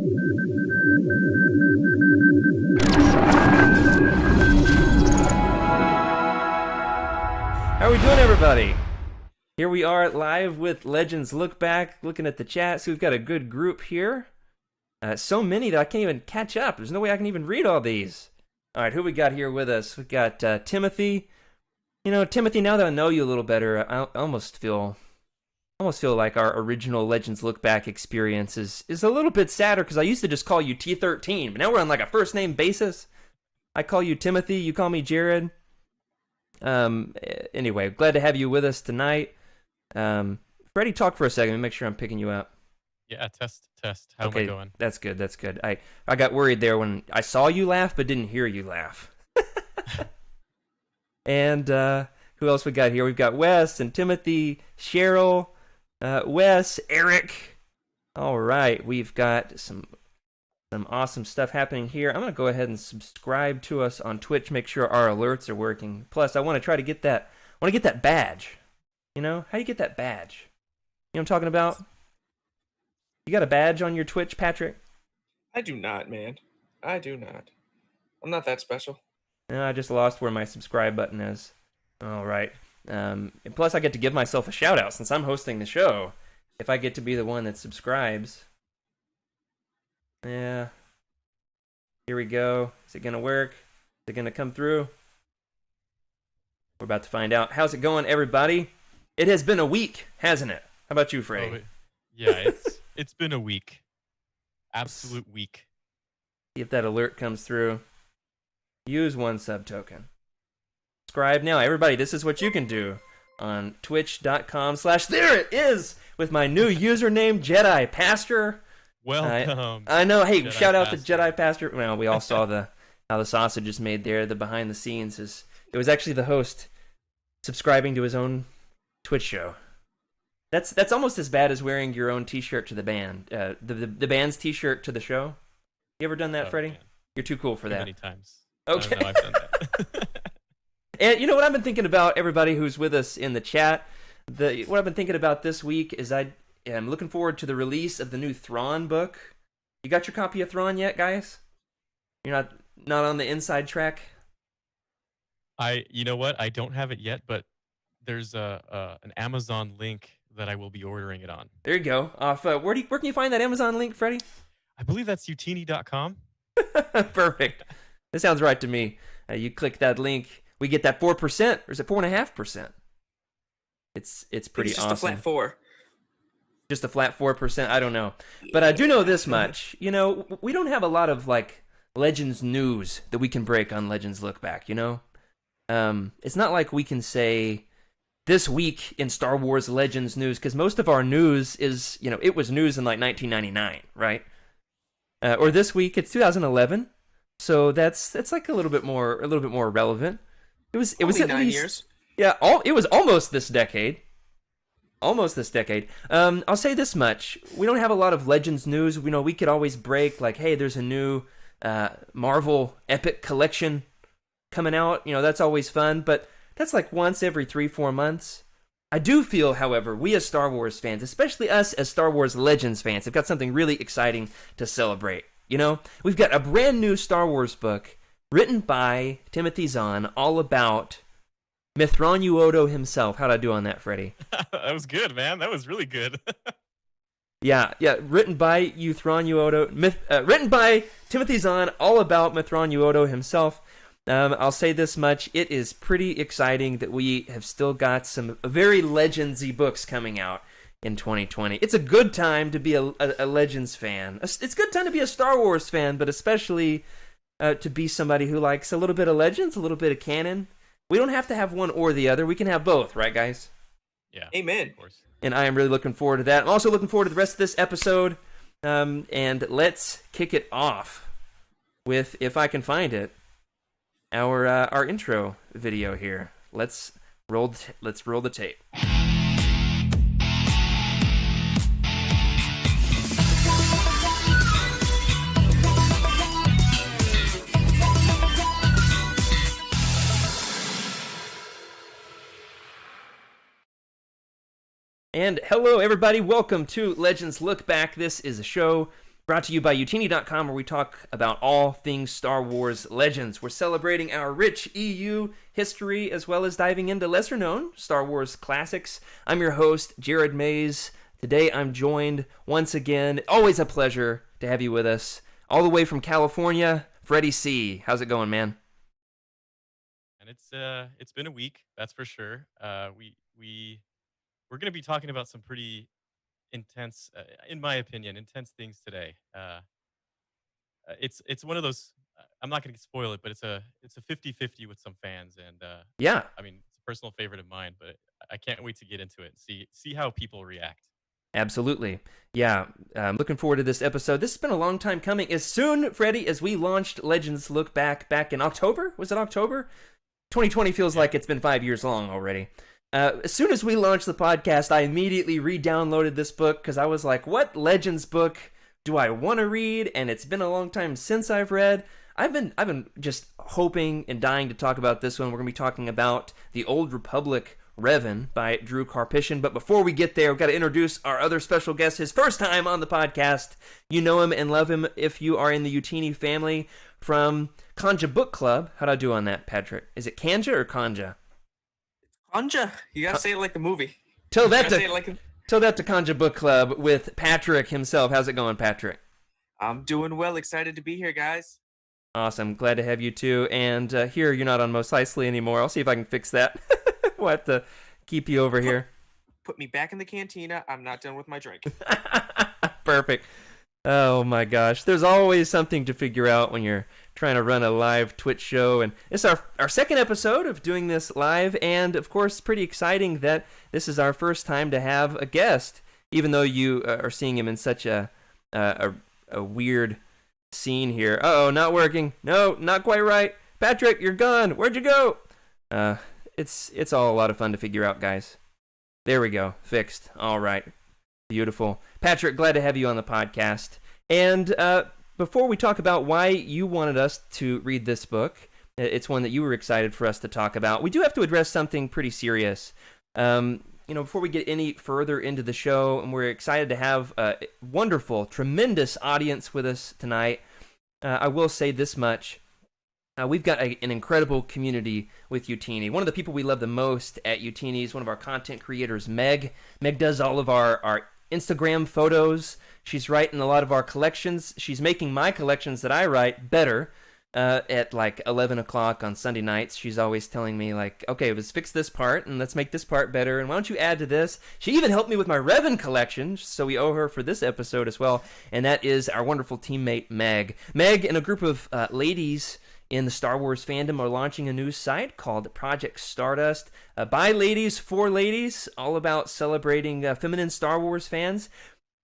How are we doing, everybody? Here we are live with Legends Lookback, looking at the chat. So we've got a good group here. So many that I can't even catch up. There's no way I can even read all these. All right, who we got here with us? We got Timothy. You know, Timothy, now that I know you a little better, I almost feel like our original Legends Lookback experience is a little bit sadder, because I used to just call you T13, but now we're on like a first name basis. I call you Timothy, you call me Jared. Anyway, glad to have you with us tonight. Freddy, talk for a second. Let me make sure I'm picking you up. Yeah, test. How am I going? That's good. I got worried there when I saw you laugh, but didn't hear you laugh. And who else we got here? We've got Wes and Timothy, Cheryl, Wes, Eric. All right, we've got some awesome stuff happening here. I'm gonna go ahead and subscribe to us on Twitch. Make sure our alerts are working. Plus, I want to try to get that. I want to get that badge. You know, how do you get that badge? You know what I'm talking about? You got a badge on your Twitch, Patrick? I do not, man. I do not. I'm not that special. No, I just lost where my subscribe button is. All right. And plus, I get to give myself a shout out since I'm hosting the show. If I get to be the one that subscribes. Yeah. Here we go. Is it going to work? Is it going to come through? We're about to find out. How's it going, everybody? It has been a week, hasn't it? How about you, Freddy? Yeah, it's been a week. Absolute week. See if that alert comes through. Use one sub token. Subscribe now. Everybody, this is what you can do on twitch.com/ there it is, with my new username, Jedi Pastor. Welcome. I know. Hey, Jedi shout out Pastor. to Jedi Pastor. Well, we all saw how the sausage is made there. The behind the scenes is. It was actually the host subscribing to his own Twitch show. That's almost as bad as wearing your own T-shirt to the band. The band's T-shirt to the show. You ever done that, Freddy? Man. You're too cool for that. Many times. Okay. No, I've done that. And you know what I've been thinking about, everybody who's with us in the chat? What I've been thinking about this week is I'm looking forward to the release of the new Thrawn book. You got your copy of Thrawn yet, guys? You're not on the inside track? You know what? I don't have it yet, but there's an Amazon link that I will be ordering it on. There you go. Where can you find that Amazon link, Freddy? I believe that's utini.com. Perfect. That sounds right to me. You click that link, we get that 4%, or is it 4.5%? It's pretty It's just awesome. a flat 4. Just a flat 4%. I don't know, but I do know this much. You know, we don't have a lot of like Legends news that we can break on Legends Lookback. You know, it's not like we can say this week in Star Wars Legends news, because most of our news is, you know, it was news in like 1999, right? Or this week it's 2011. So that's like a little bit more relevant. It was at 9 least years. Yeah, it was almost this decade. Almost this decade. I'll say this much: we don't have a lot of Legends news. We know we could always break like, hey, there's a new Marvel Epic collection coming out. You know, that's always fun, but that's like once every 3-4 months. I do feel, however, we as Star Wars fans, especially us as Star Wars Legends fans, have got something really exciting to celebrate. You know, we've got a brand new Star Wars book written by Timothy Zahn, all about Mithron Uodo himself. How'd I do on that, Freddy? That was good, man. That was really good. Yeah, written by written by Timothy Zahn, all about Mithron Uodo himself. I'll say this much: it is pretty exciting that we have still got some very Legendsy books coming out in 2020. It's a good time to be a Legends fan. It's a good time to be a Star Wars fan, but especially to be somebody who likes a little bit of Legends, a little bit of canon. We don't have to have one or the other. We can have both, right, guys? Yeah. Amen. Of course. And I am really looking forward to that. I'm also looking forward to the rest of this episode. And let's kick it off with, if I can find it, our intro video here. Let's roll the tape. And hello, everybody. Welcome to Legends Lookback. This is a show brought to you by Utini.com, where we talk about all things Star Wars Legends. We're celebrating our rich EU history as well as diving into lesser-known Star Wars classics. I'm your host, Jared Mays. Today I'm joined once again, always a pleasure to have you with us, all the way from California, Freddy C. How's it going, man? And it's been a week, that's for sure. We're going to be talking about some pretty intense, in my opinion, intense things today. It's one of those. I'm not going to spoil it, but it's a 50-50 with some fans, and Yeah, I mean it's a personal favorite of mine. But I can't wait to get into it and see how people react. absolutely. Yeah, I'm looking forward to this episode. This has been a long time coming. As soon, Freddy, as we launched Legends Lookback back in October, was it October? 2020 feels like it's been 5 years long already. As soon as we launched the podcast, I immediately re-downloaded this book because I was like, what Legends book do I want to read? And it's been a long time since I've read. I've been just hoping and dying to talk about this one. We're going to be talking about The Old Republic Revan by Drew Karpyshyn. But before we get there, we've got to introduce our other special guest, his first time on the podcast. You know him and love him if you are in the Utini family, from Kanja Book Club. How'd I do on that, Patrick? Is it Kanja or Kanja? Kanja. You gotta say it like the movie. Tell that Say it like to Kanja Book Club with Patrick himself. How's it going, Patrick? I'm doing well. Excited to be here, guys. Awesome. Glad to have you too. And here, you're not on Mos Eisley anymore. I'll see if I can fix that. We'll have to keep you over here. Put me back in the cantina. I'm not done with my drink. Perfect. Oh my gosh. There's always something to figure out when you're trying to run a live Twitch show. And it's our second episode of doing this live. And of course, pretty exciting that this is our first time to have a guest, even though you are seeing him in such a weird scene here. Uh-oh, not working. No, not quite right. Patrick, you're gone. Where'd you go? It's all a lot of fun to figure out, guys. There we go. Fixed. All right. Beautiful. Patrick, glad to have you on the podcast. And before we talk about why you wanted us to read this book, it's one that you were excited for us to talk about, we do have to address something pretty serious. Before we get any further into the show, and we're excited to have a wonderful, tremendous audience with us tonight, I will say this much. We've got an incredible community with Utini. One of the people we love the most at Utini is one of our content creators, Meg. Meg does all of our Instagram photos. She's writing a lot of our collections. She's making my collections that I write better. At like 11 o'clock on Sunday nights, she's always telling me, like, okay, let's fix this part and let's make this part better, and why don't you add to this? She even helped me with my Revan collection, so we owe her for this episode as well, and that is our wonderful teammate, Meg. Meg and a group of ladies in the Star Wars fandom are launching a new site called Project Stardust. By ladies, for ladies, all about celebrating feminine Star Wars fans.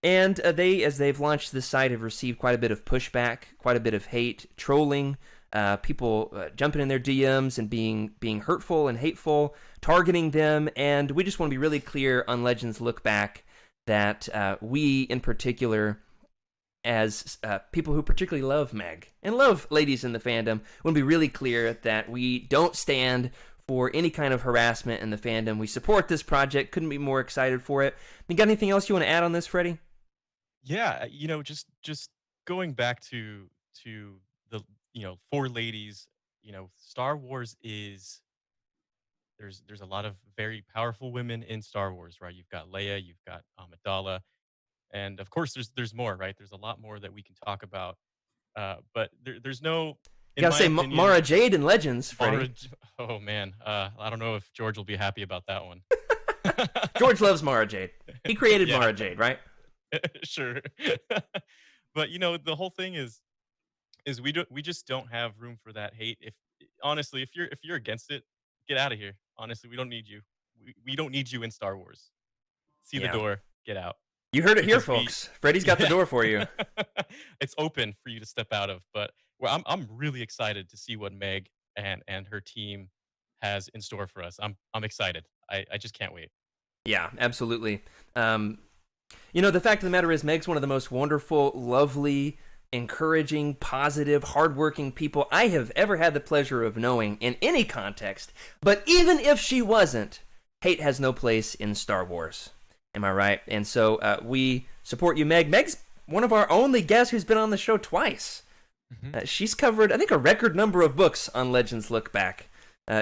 And as they've launched this site, have received quite a bit of pushback, quite a bit of hate, trolling, people jumping in their DMs and being hurtful and hateful, targeting them. And we just want to be really clear on Legends Lookback that we, in particular, as people who particularly love Meg and love ladies in the fandom, want to be really clear that we don't stand for any kind of harassment in the fandom. We support this project. Couldn't be more excited for it. You got anything else you want to add on this, Freddy? Yeah, just going back to the for ladies, Star Wars is there's a lot of very powerful women in Star Wars, right? You've got Leia, you've got Amidala, and of course there's more, right? There's a lot more that we can talk about, but there's no. You gotta say opinion, Mara Jade in Legends, Freddy. Oh man, I don't know if George will be happy about that one. George loves Mara Jade. He created Mara Jade, right? Sure. But the whole thing is we just don't have room for that hate. Honestly, if you're against it, get out of here. Honestly, we don't need you. We don't need you in Star Wars. See the door, get out. You heard it here, folks. Freddy's got the door for you. It's open for you to step out of. But I'm really excited to see what Meg and her team has in store for us. I'm excited. I just can't wait. Yeah, absolutely. The fact of the matter is, Meg's one of the most wonderful, lovely, encouraging, positive, hardworking people I have ever had the pleasure of knowing in any context. But even if she wasn't, hate has no place in Star Wars. Am I right? And so we support you, Meg. Meg's one of our only guests who's been on the show twice. She's covered, I think, a record number of books on Legends Lookback.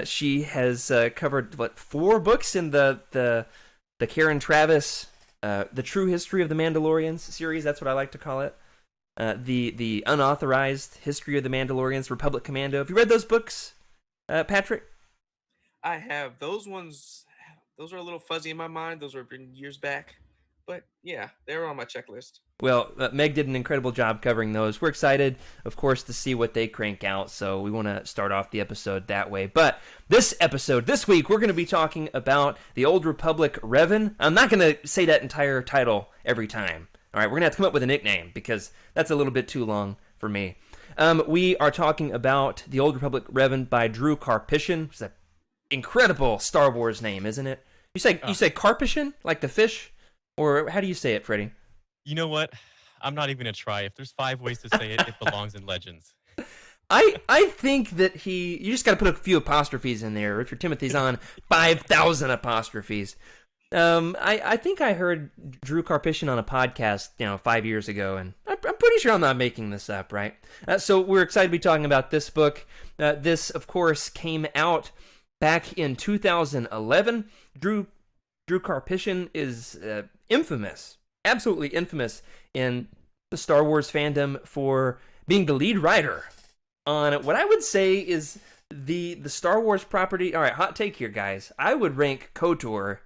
She has covered, 4 books in the Karen Travis, The True History of the Mandalorians series. That's what I like to call it. The unauthorized History of the Mandalorians, Republic Commando. Have you read those books, Patrick? I have. Those ones, those are a little fuzzy in my mind. Those were been years back. But yeah, they're on my checklist. Well, Meg did an incredible job covering those. We're excited, of course, to see what they crank out, so we want to start off the episode that way. But this week, we're going to be talking about the Old Republic Revan. I'm not going to say that entire title every time. All right, we're going to have to come up with a nickname, because that's a little bit too long for me. We are talking about the Old Republic Revan by Drew Karpyshyn. It's an incredible Star Wars name, isn't it? You say Karpyshyn, like the fish? Or how do you say it, Freddy? You know what? I'm not even going to try. If there's 5 ways to say it, it belongs in Legends. I think that you just got to put a few apostrophes in there. If your Timothy's on, 5,000 apostrophes. I think I heard Drew Karpyshyn on a podcast, 5 years ago, and I'm pretty sure I'm not making this up, right? So we're excited to be talking about this book. This, of course, came out back in 2011. Drew Karpyshyn is infamous, absolutely infamous in the Star Wars fandom for being the lead writer on what I would say is the Star Wars property. All right, hot take here, guys. I would rank KOTOR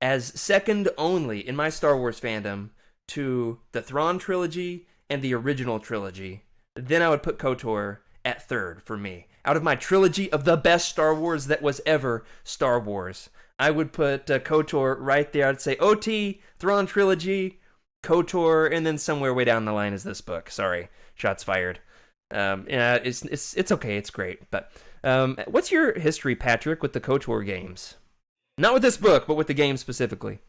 as second only in my Star Wars fandom to the Thrawn trilogy and the original trilogy. Then I would put KOTOR at third for me. Out of my trilogy of the best Star Wars that was ever Star Wars, I would put KOTOR right there. I'd say OT, Thrawn trilogy, KOTOR, and then somewhere way down the line is this book. Sorry, shots fired. Yeah, it's okay. It's great. But what's your history, Patrick, with the KOTOR games? Not with this book, but with the game specifically.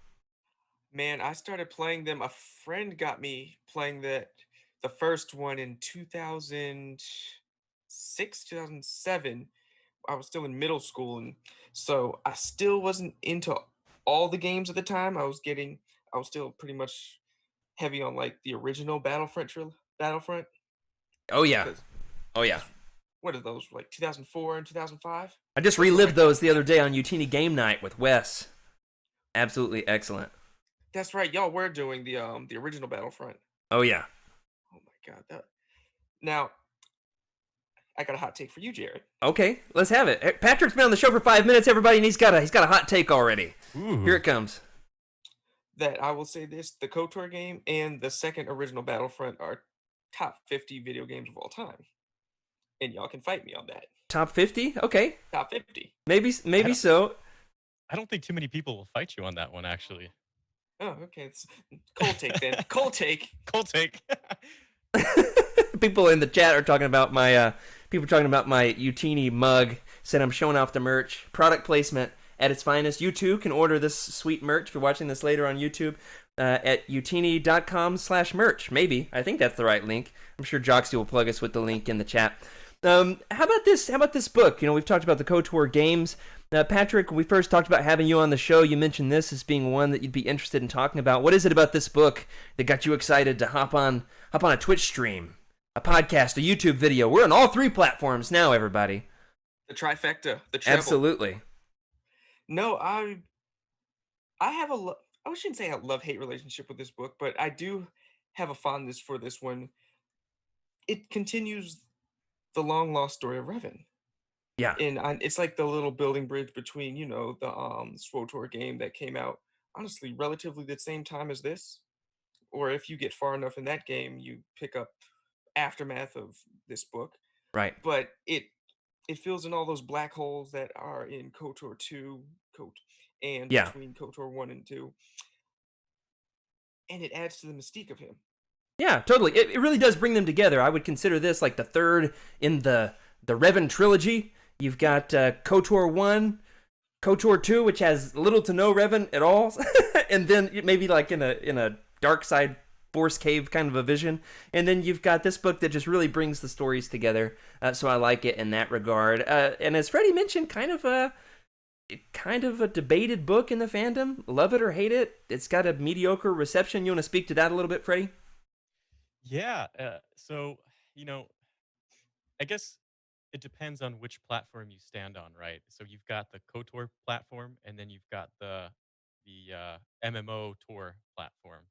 Man, I started playing them. A friend got me playing the first one in 2006, 2007. I was still in middle school, and so I still wasn't into all the games at the time. I was still pretty much heavy on like the original Battlefront. Oh yeah, 'Cause oh yeah. what are those, like 2004 and 2005? I just relived those the other day on Utini Game Night with Wes. Absolutely excellent. That's right, y'all were doing the original Battlefront. Oh yeah. Oh my god, now I got a hot take for you, Jared. Okay, let's have it. Patrick's been on the show for 5 minutes, everybody, and he's got a hot take already. Ooh. Here it comes. That I will say this: the KOTOR game and the second original Battlefront are top 50 video games of all time, and y'all can fight me on that. Top 50? Okay. Top 50. Maybe so. I don't think too many people will fight you on that one, actually. Oh, okay. It's cold take then. Cold take. Cold take. People in the chat are talking about my Utini mug. Said I'm showing off the merch. Product placement at its finest. You too can order this sweet merch if you're watching this later on YouTube at utini.com/merch. Maybe. I think that's the right link. I'm sure Joxy will plug us with the link in the chat. How about this book? We've talked about the KOTOR games. Patrick, when we first talked about having you on the show, you mentioned this as being one that you'd be interested in talking about. What is it about this book that got you excited to hop on a Twitch stream, a podcast, a YouTube video? We're on all 3 platforms now, everybody. The trifecta. The treble. Absolutely. No, I have I shouldn't say a love-hate relationship with this book, but I do have a fondness for this one. It continues the long-lost story of Revan. Yeah. And it's like the little building bridge between, the SWTOR game that came out, honestly, relatively the same time as this. Or if you get far enough in that game, you pick up aftermath of this book. Right. But it fills in all those black holes that are in KOTOR 2 and between KOTOR 1 and 2. And it adds to the mystique of him. Yeah, totally. It really does bring them together. I would consider this like the third in the Revan trilogy. You've got KOTOR 1, KOTOR 2, which has little to no Revan at all, and then maybe like in a dark side Force Cave kind of a vision. And then you've got this book that just really brings the stories together. So I like it in that regard. And as Freddy mentioned, kind of a debated book in the fandom. Love it or hate it. It's got a mediocre reception. You want to speak to that a little bit, Freddy? Yeah. So, you know, I guess it depends on which platform you stand on, right? So you've got the KOTOR platform, and then you've got the MMO Tor platform.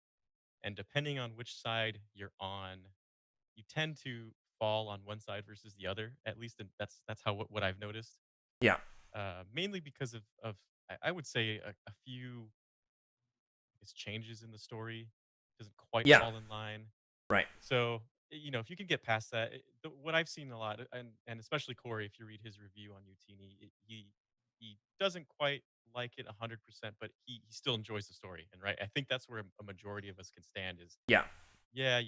And depending on which side you're on, you tend to fall on one side versus the other. At least that's how what I've noticed. Yeah, Mainly because of I would say a few changes in the story doesn't quite yeah, fall in line. right. So, if you could get past that, what I've seen a lot, and especially Corey, if you read his review on Utini, he doesn't quite like it 100%, but he still enjoys the story. And right, I think that's where a majority of us can stand. Is Yeah. yeah,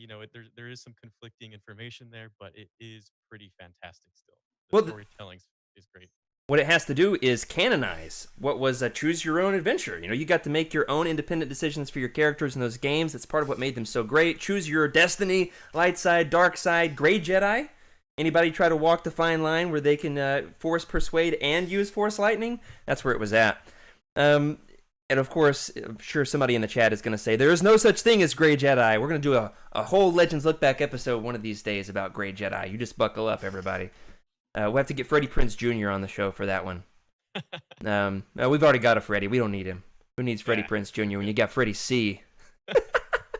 there is some conflicting information there, but it is pretty fantastic still. The Well, storytelling is great. what it has to do is canonize what was a choose your own adventure. You got to make your own independent decisions for your characters in those games. That's part of what made them so great. Choose your destiny, light side, dark side, gray Jedi. Anybody try to walk the fine line where they can force persuade and use force lightning? That's where it was at. And of course, I'm sure somebody in the chat is going to say, there is no such thing as gray Jedi. We're going to do a whole Legends Lookback episode one of these days about gray Jedi. You just buckle up, everybody. We'll have to get Freddie Prinze Jr. on the show for that one. We've already got a Freddie. We don't need him. Who needs Freddie Prinze Jr. when you got Freddie C?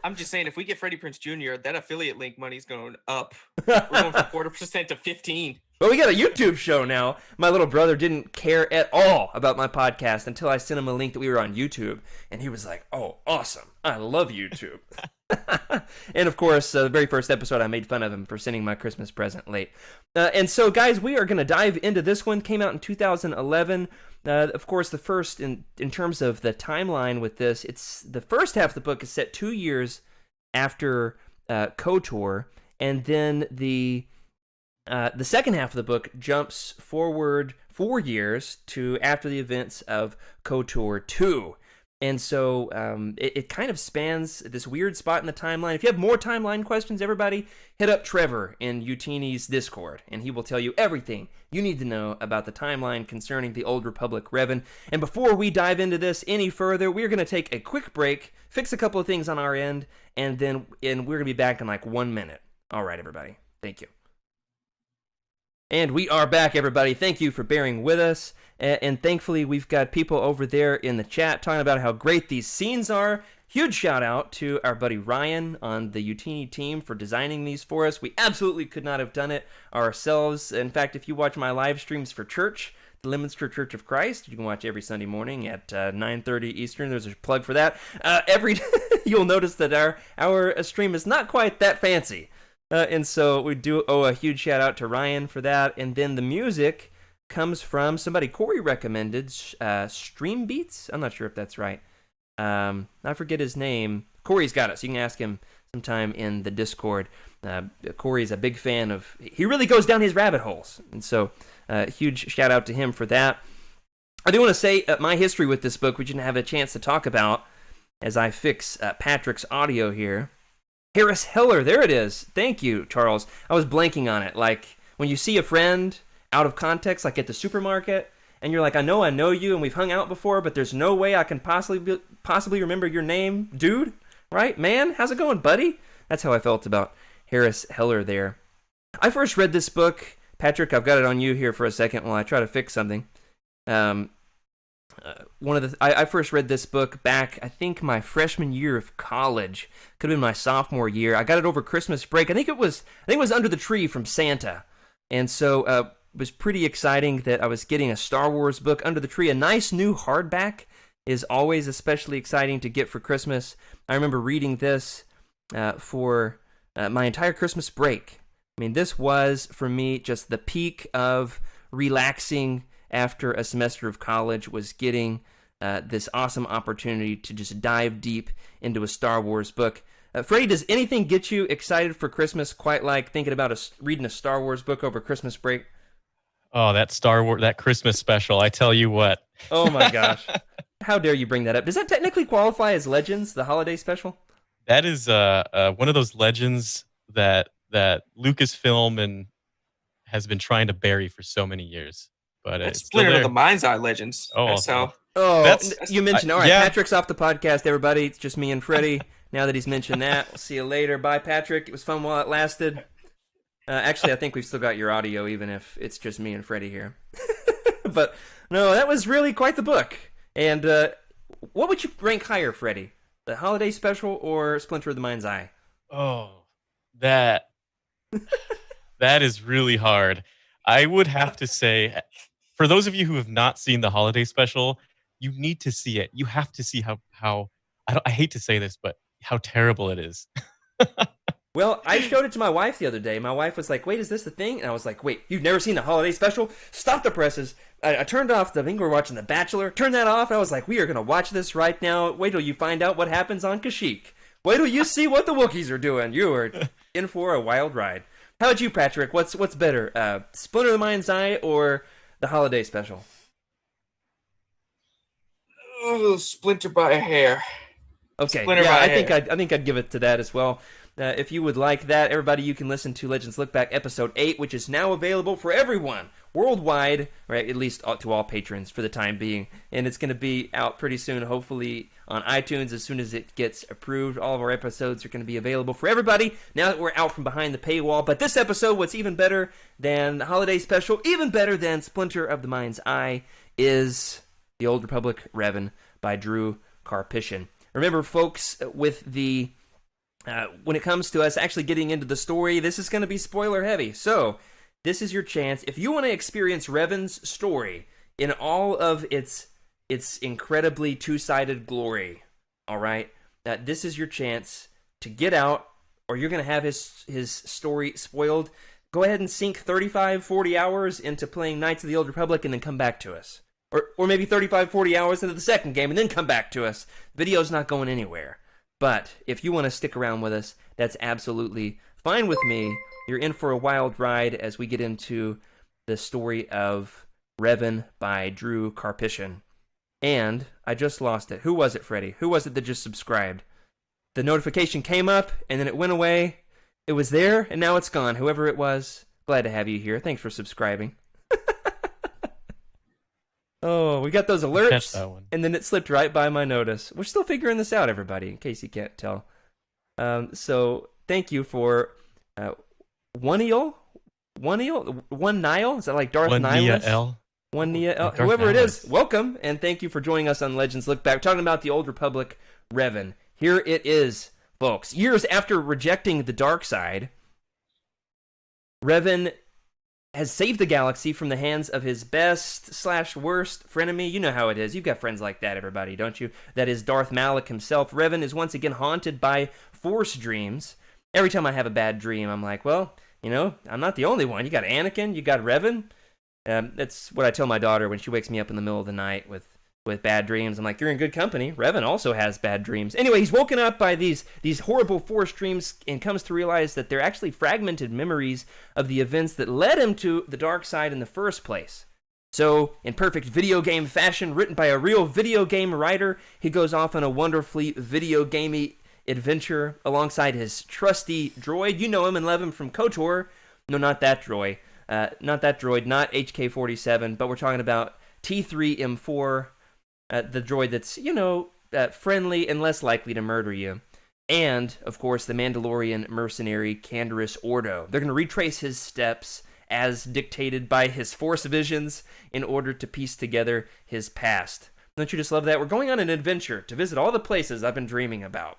I'm just saying, if we get Freddie Prinze Jr., that affiliate link money's going up. We're going from 4% to 15%. Well, we got a YouTube show now. My little brother didn't care at all about my podcast until I sent him a link that we were on YouTube, and he was like, "Oh, awesome! I love YouTube." And of course, the very first episode, I made fun of him for sending my Christmas present late. And so, guys, we are going to dive into this one. Came out in 2011. Of course, the first in terms of the timeline with this, it's the first half of the book is set 2 years after KOTOR, and then the second half of the book jumps forward 4 years to after the events of KOTOR 2. And so it kind of spans this weird spot in the timeline. If you have more timeline questions, everybody, hit up Trevor in Utini's Discord, and he will tell you everything you need to know about the timeline concerning the Old Republic Revan. And before we dive into this any further, we're going to take a quick break, fix a couple of things on our end, and then we're going to be back in like 1 minute. All right, everybody. Thank you. And we are back, everybody. Thank you for bearing with us. And thankfully, we've got people over there in the chat talking about how great these scenes are. Huge shout out to our buddy Ryan on the Utini team for designing these for us. We absolutely could not have done it ourselves. In fact, if you watch my live streams for church, the Leominster Church of Christ, you can watch every Sunday morning at 9:30 Eastern. There's a plug for that. You'll notice that our stream is not quite that fancy. And so we do owe a huge shout out to Ryan for that. And then the music comes from somebody Corey recommended, Stream Beats. I'm not sure if that's right. I forget his name. Corey's got it, so you can ask him sometime in the Discord. Corey's a big fan of, he really goes down his rabbit holes. And so huge shout out to him for that. I do want to say my history with this book, we didn't have a chance to talk about as I fix Patrick's audio here. Harris Heller, there it is. Thank you, Charles. I was blanking on it. Like, when you see a friend out of context, like at the supermarket, and you're like, I know you, and we've hung out before, but there's no way I can possibly remember your name, dude, right? Man, how's it going, buddy? That's how I felt about Harris Heller there. I first read this book, Patrick, I've got it on you here for a second while I try to fix something. I first read this book back, I think, my freshman year of college. Could have been my sophomore year. I got it over Christmas break. I think it was Under the Tree from Santa. And so it was pretty exciting that I was getting a Star Wars book under the tree. A nice new hardback is always especially exciting to get for Christmas. I remember reading this for my entire Christmas break. I mean, this was, for me, just the peak of relaxing after a semester of college, was getting this awesome opportunity to just dive deep into a Star Wars book. Freddie, does anything get you excited for Christmas quite like thinking about reading a Star Wars book over Christmas break? Oh, that Christmas special, I tell you what. Oh my gosh. How dare you bring that up? Does that technically qualify as Legends, the holiday special? That is one of those legends that Lucasfilm has been trying to bury for so many years. But It's it's still Splinter of there. the Mind's Eye Legends. Oh, That's how. Oh, That's- you mentioned, all right, yeah. Patrick's off the podcast, everybody. It's just me and Freddie. Now that he's mentioned that, we'll see you later. Bye, Patrick. It was fun while it lasted. Actually, I think we've still got your audio, even if it's just me and Freddy here. But no, that was really quite the book. And what would you rank higher, Freddy? The Holiday Special or Splinter of the Mind's Eye? Oh, that is really hard. I would have to say, for those of you who have not seen the holiday special, you need to see it. You have to see how I hate to say this, but how terrible it is. Well, I showed it to my wife the other day. My wife was like, wait, is this the thing? And I was like, wait, you've never seen the holiday special? Stop the presses. I turned off I think we were watching The Bachelor. Turned that off. And I was like, we are going to watch this right now. Wait till you find out what happens on Kashyyyk. Wait till you see what the Wookiees are doing. You are in for a wild ride. How about you, Patrick? What's better, Splinter of the Mind's Eye or the holiday special? Ooh, Splinter by a hair. Okay, Splinter yeah, by I a think hair. I think I'd give it to that as well. If you would like that, everybody, you can listen to Legends Lookback episode 8, which is now available for everyone worldwide, right? At least to all patrons for the time being, and it's going to be out pretty soon, hopefully on iTunes as soon as it gets approved. All of our episodes are going to be available for everybody now that we're out from behind the paywall. But this episode, what's even better than the holiday special, even better than Splinter of the Mind's Eye, is The Old Republic Revan by Drew Karpyshyn. Remember, folks, with the when it comes to us actually getting into the story, this is going to be spoiler heavy. So this is your chance. If you want to experience Revan's story in all of its incredibly two-sided glory, all right, this is your chance to get out, or you're going to have his story spoiled. Go ahead and sink 35, 40 hours into playing Knights of the Old Republic and then come back to us. Or maybe 35, 40 hours into the second game and then come back to us. The video's not going anywhere. But if you want to stick around with us, that's absolutely fine with me. You're in for a wild ride as we get into the story of Revan by Drew Karpyshyn. And I just lost it. Who was it, Freddy? Who was it that just subscribed? The notification came up, and then it went away. It was there, and now it's gone. Whoever it was, glad to have you here. Thanks for subscribing. Oh, we got those Catch alerts, that one. and then it slipped right by my notice. We're still figuring this out, everybody, in case you can't tell. So thank you for one Nile? Is that like Darth One Nia Nihilus? L. One Nia L. Darth Whoever it is, Nihilus. welcome, and thank you for joining us on Legends Look Back. We're talking about the Old Republic Revan. Here it is, folks. Years after rejecting the dark side, Revan has saved the galaxy from the hands of his best/worst frenemy. You know how it is. You've got friends like that, everybody, don't you? That is Darth Malak himself. Revan is once again haunted by Force dreams. Every time I have a bad dream, I'm like, well, you know, I'm not the only one. You got Anakin, you got Revan. That's what I tell my daughter when she wakes me up in the middle of the night with bad dreams. I'm like, you're in good company. Revan also has bad dreams. Anyway, he's woken up by these horrible Force dreams and comes to realize that they're actually fragmented memories of the events that led him to the dark side in the first place. So, in perfect video game fashion, written by a real video game writer, he goes off on a wonderfully video gamey adventure alongside his trusty droid. You know him and love him from KOTOR. No, not that droid. Not HK-47, but we're talking about T3M4, the droid that's, you know, friendly and less likely to murder you. And, of course, the Mandalorian mercenary Canderous Ordo. They're going to retrace his steps as dictated by his Force visions in order to piece together his past. Don't you just love that? We're going on an adventure to visit all the places I've been dreaming about.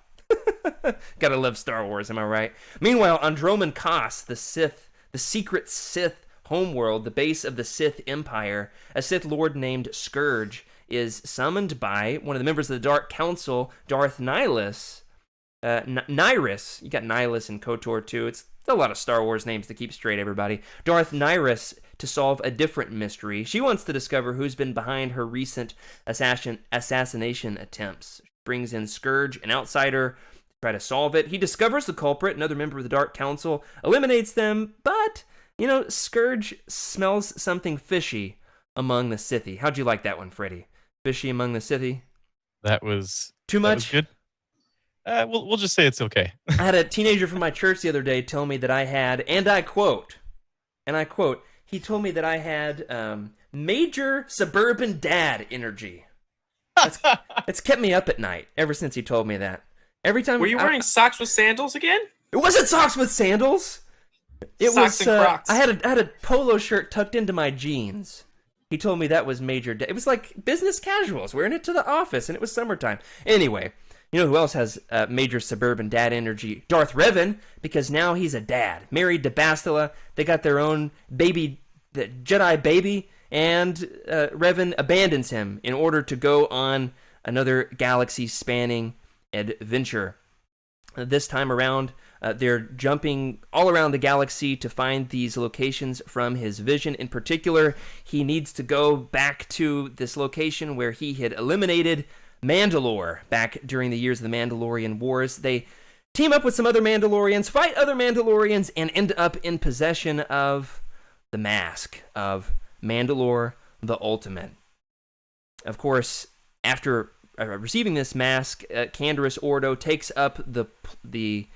Gotta love Star Wars, am I right? Meanwhile, Andromen Kos, the secret Sith homeworld, the base of the Sith Empire, a Sith Lord named Scourge is summoned by one of the members of the Dark Council, Darth Nihilus. Nihilus. You got Nihilus in KOTOR too. It's a lot of Star Wars names to keep straight, everybody. Darth Nihilus to solve a different mystery. She wants to discover who's been behind her recent assassination attempts. She brings in Scourge, an outsider, to try to solve it. He discovers the culprit, another member of the Dark Council, eliminates them, but, you know, Scourge smells something fishy among the Sithie. How'd you like that one, Freddy? Fishy among the Sithie? That was Too much? That was good. We'll just say it's okay. I had a teenager from my church the other day tell me that I had, and I quote, he told me that I had major suburban dad energy. It's kept me up at night ever since he told me that. Every time Were you wearing socks with sandals again? it wasn't socks with sandals. It Socks was and Crocs. I had a polo shirt tucked into my jeans. He told me that was major. It was like business casuals, wearing it to the office, and it was summertime. Anyway, you know who else has major suburban dad energy? Darth Revan, because now he's a dad, married to Bastila. They got their own baby, the Jedi baby, and Revan abandons him in order to go on another galaxy-spanning adventure. This time around, they're jumping all around the galaxy to find these locations from his vision. In particular, he needs to go back to this location where he had eliminated Mandalore back during the years of the Mandalorian Wars. They team up with some other Mandalorians, fight other Mandalorians, and end up in possession of the mask of Mandalore the Ultimate. Of course, after receiving this mask, Canderous Ordo takes up the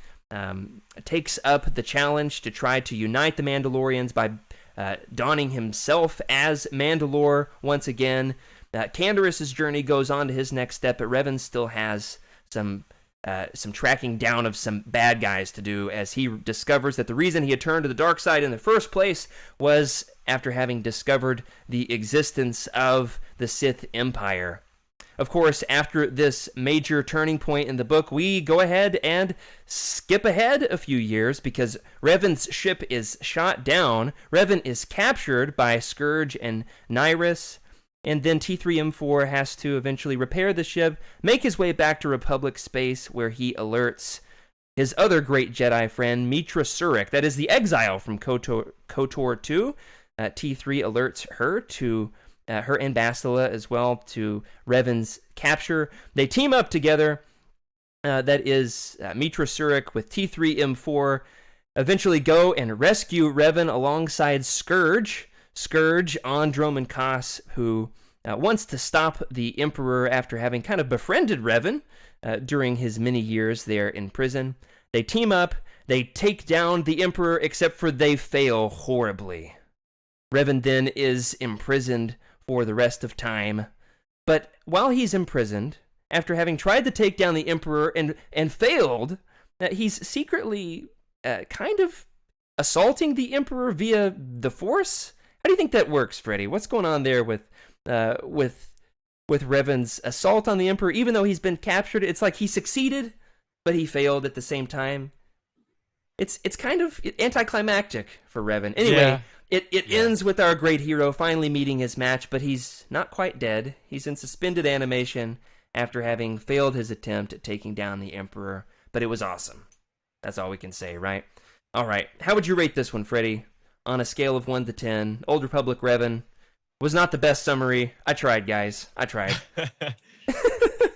challenge to try to unite the Mandalorians by donning himself as Mandalore once again. Canderous's journey goes on to his next step, but Revan still has some tracking down of some bad guys to do, as he discovers that the reason he had turned to the dark side in the first place was after having discovered the existence of the Sith Empire. Of course, after this major turning point in the book, we go ahead and skip ahead a few years because Revan's ship is shot down. Revan is captured by Scourge and Nyrus, and then T3M4 has to eventually repair the ship, make his way back to Republic space, where he alerts his other great Jedi friend, Mitra Surik, that is the exile from KOTOR 2. T3 alerts her to her and Bastila as well to Revan's capture. They team up together. That is Mitra Surik with T3M4 eventually go and rescue Revan alongside Scourge on Droman Kaas, who wants to stop the Emperor after having kind of befriended Revan during his many years there in prison. They team up, they take down the Emperor, except for they fail horribly. Revan then is imprisoned for the rest of time. But while he's imprisoned, after having tried to take down the Emperor and failed, he's secretly kind of assaulting the Emperor via the Force. How do you think that works, Freddy? What's going on there with Revan's assault on the Emperor? Even though he's been captured, it's like he succeeded, but he failed at the same time. It's kind of anticlimactic for Revan. Anyway, Yeah. It ends with our great hero finally meeting his match, but he's not quite dead. He's in suspended animation after having failed his attempt at taking down the Emperor, but it was awesome. That's all we can say, right? All right, how would you rate this one, Freddy? On a scale of 1 to 10, Old Republic Revan was not the best summary. I tried, guys. I tried.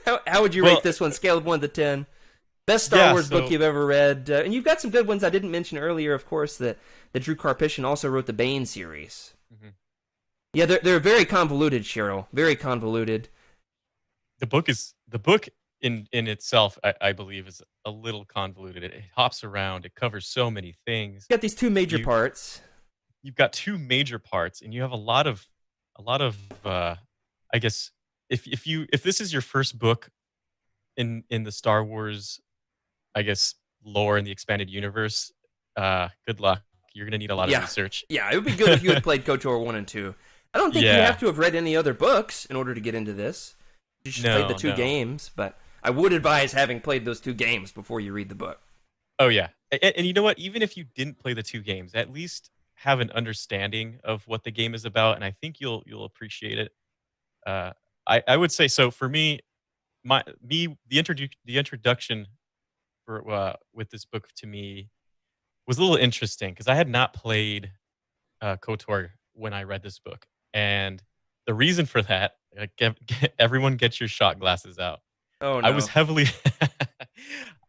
How would you rate this one, scale of 1 to 10? Best Star Wars book you've ever read. And you've got some good ones I didn't mention earlier, of course, that Drew Karpyshyn also wrote the Bane series. Mm-hmm. Yeah, they're very convoluted, Cheryl. Very convoluted. The book in itself, I believe, is a little convoluted. It hops around. It covers so many things. You've got these two major parts. You've got two major parts, and you have a lot of I guess if this is your first book in the Star Wars, I guess, lore in the expanded universe, good luck. You're gonna need a lot of research. Yeah, it would be good if you had played KOTOR 1 and 2. I don't think you have to have read any other books in order to get into this. You should play the two games, but I would advise having played those two games before you read the book. Oh yeah, and you know what? Even if you didn't play the two games, at least have an understanding of what the game is about, and I think you'll appreciate it. I would say so. For me, the introduction for with this book to me was a little interesting because I had not played KOTOR when I read this book, and the reason for that, everyone get your shot glasses out. Oh no! I was heavily.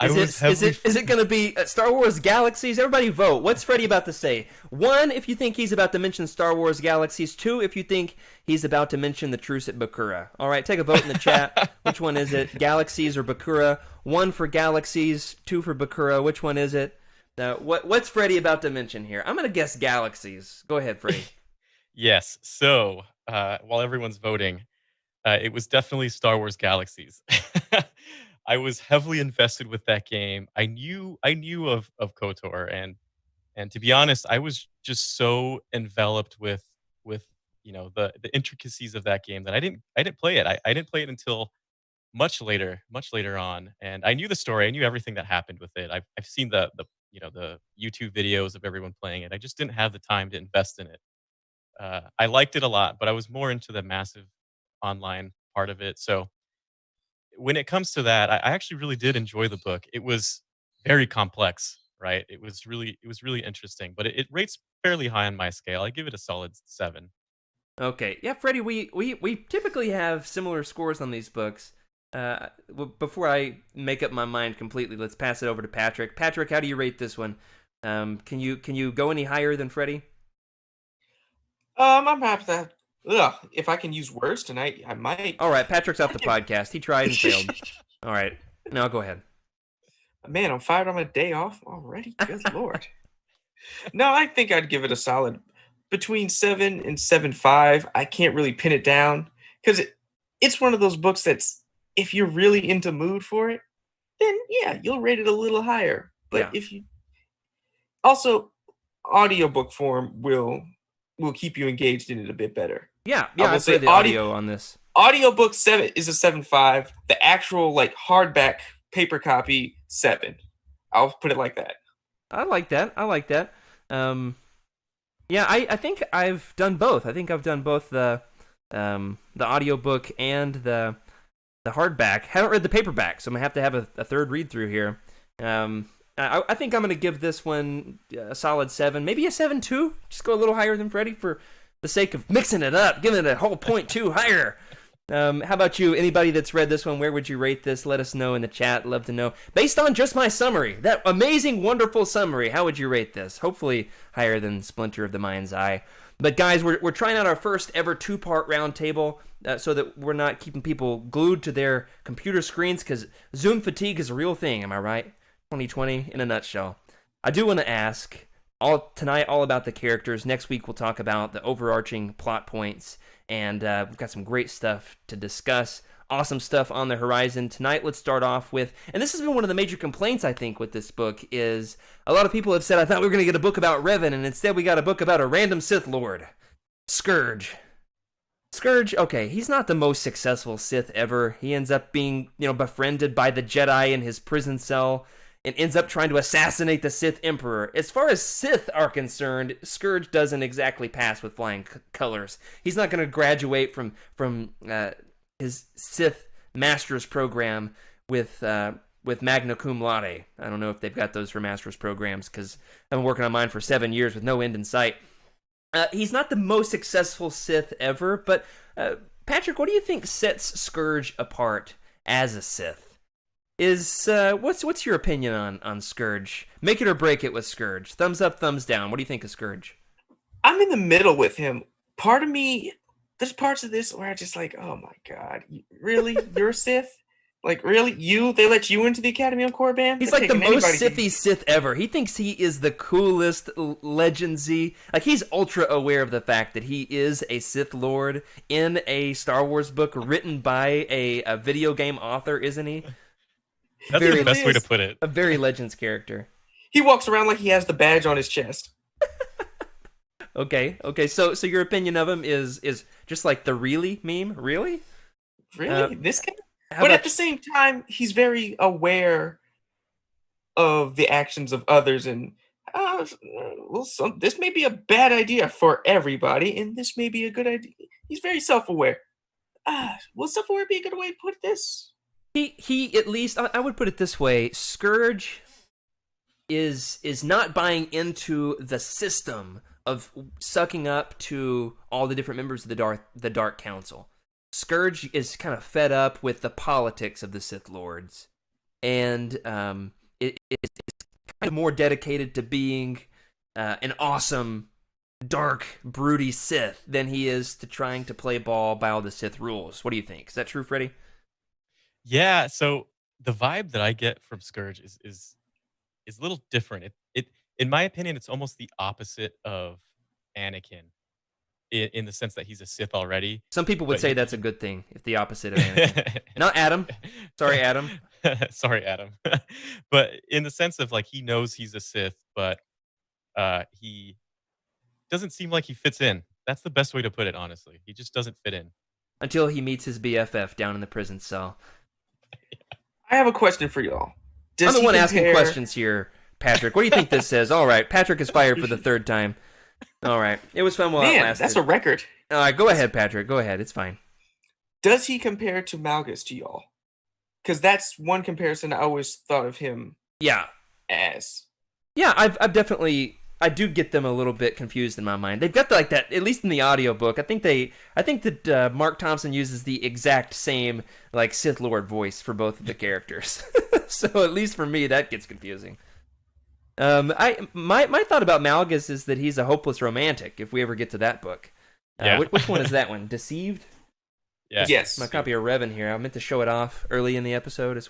Is it going to be Star Wars Galaxies? Everybody vote. What's Freddy about to say? 1, if you think he's about to mention Star Wars Galaxies. 2, if you think he's about to mention the Truce at Bakura. All right, take a vote in the chat. Which one is it? Galaxies or Bakura? 1 for Galaxies, 2 for Bakura. Which one is it? What's Freddy about to mention here? I'm going to guess Galaxies. Go ahead, Freddy. Yes. So while everyone's voting, it was definitely Star Wars Galaxies. I was heavily invested with that game. I knew of KOTOR, and to be honest, I was just so enveloped with the intricacies of that game that I didn't play it. I didn't play it until much later on, and I knew the story. I knew everything that happened with it. I've seen the YouTube videos of everyone playing it. I just didn't have the time to invest in it. I liked it a lot, but I was more into the massive online part of it. So when it comes to that, I actually really did enjoy the book. It was very complex, right? It was really interesting, but it rates fairly high on my scale. I give it a solid 7. Okay, yeah, Freddie, we typically have similar scores on these books. Before I make up my mind completely, let's pass it over to Patrick. Patrick, how do you rate this one? Can you go any higher than Freddie? I'm happy that. Ugh, if I can use words tonight, I might. All right, Patrick's off the podcast. He tried and failed. All right, now go ahead. Man, I'm fired on my day off already. Good lord. No, I think I'd give it a solid between 7 and 7.5. I can't really pin it down because it's one of those books that's if you're really into mood for it, then yeah, you'll rate it a little higher. But Yeah. if you also audiobook form will keep you engaged in it a bit better. Yeah, I will I'd say say the audio on this. Audiobook 7 is a 7.5. The actual like hardback paper copy 7. I'll put it like that. I like that. Yeah, I think I've done both. I think I've done both the audiobook and the hardback. Haven't read the paperback, so I'm gonna have to have a third read through here. I think I'm gonna give this one a solid 7, maybe a 7.2. Just go a little higher than Freddie for the sake of mixing it up, giving it a whole 0.2 higher. How about you? Anybody that's read this one, where would you rate this? Let us know in the chat. Love to know. Based on just my summary, that amazing, wonderful summary, how would you rate this? Hopefully higher than Splinter of the Mind's Eye. But guys, we're trying out our first ever 2-part roundtable so that we're not keeping people glued to their computer screens because Zoom fatigue is a real thing, am I right? 2020 in a nutshell. I do want to ask tonight all about the characters. Next week we'll talk about the overarching plot points. And we've got some great stuff to discuss. Awesome stuff on the horizon. Tonight, let's start off with, and this has been one of the major complaints, I think, with this book, is a lot of people have said, I thought we were going to get a book about Revan, and instead we got a book about a random Sith Lord. Scourge. Scourge, okay, he's not the most successful Sith ever. He ends up being, befriended by the Jedi in his prison cell, and ends up trying to assassinate the Sith Emperor. As far as Sith are concerned, Scourge doesn't exactly pass with flying colors. He's not going to graduate from his Sith Master's program with magna cum laude. I don't know if they've got those for Master's programs because I've been working on mine for 7 years with no end in sight. He's not the most successful Sith ever, but Patrick, what do you think sets Scourge apart as a Sith? What's your opinion on Scourge? Make it or break it with Scourge. Thumbs up, thumbs down. What do you think of Scourge? I'm in the middle with him. Part of me, there's parts of this where I just like, oh my god, really? You're a Sith? Like, really? They let you into the Academy on Korriban? He's like the most Sithy Sith ever. He thinks he is the coolest Legendsy. Like, he's ultra aware of the fact that he is a Sith Lord in a Star Wars book written by a video game author, isn't he? That's the best way to put it. A very Legends character. He walks around like he has the badge on his chest. Okay. So your opinion of him is just like the really meme? Really? Really? This guy? But at the same time, he's very aware of the actions of others, and this may be a bad idea for everybody, and this may be a good idea. He's very self-aware. Will self-aware be a good way to put this? He at least, I would put it this way: Scourge is not buying into the system of sucking up to all the different members of the Dark Council. Scourge is kind of fed up with the politics of the Sith Lords, and it's kind of more dedicated to being an awesome, dark, broody Sith than he is to trying to play ball by all the Sith rules. What do you think? Is that true, Freddy? Yeah, so the vibe that I get from Scourge is a little different. It in my opinion, it's almost the opposite of Anakin. In the sense that he's a Sith already. Some people would say that's a good thing, if the opposite of Anakin. Not Adam. Sorry, Adam. Sorry, Adam. But in the sense of like he knows he's a Sith, but he doesn't seem like he fits in. That's the best way to put it, honestly. He just doesn't fit in. Until he meets his BFF down in the prison cell. I have a question for y'all. I'm Does the he one asking compare- questions here, Patrick. What do you think this says? All right, Patrick is fired for the third time. All right, it was fun while it Man, lasted. that's a record. All right, go ahead, Patrick. Go ahead. It's fine. Does he compare to Malgus to y'all? Because that's one comparison I always thought of him Yeah, as. yeah. I've definitely. I do get them a little bit confused in my mind. They've got like that, at least in the audiobook. I think that Mark Thompson uses the exact same like Sith Lord voice for both of the characters. So at least for me, that gets confusing. My thought about Malgus is that he's a hopeless romantic. If we ever get to that book, Yeah. which one is that one? Deceived. Yeah. Yes. My copy of Revan here. I meant to show it off early in the episode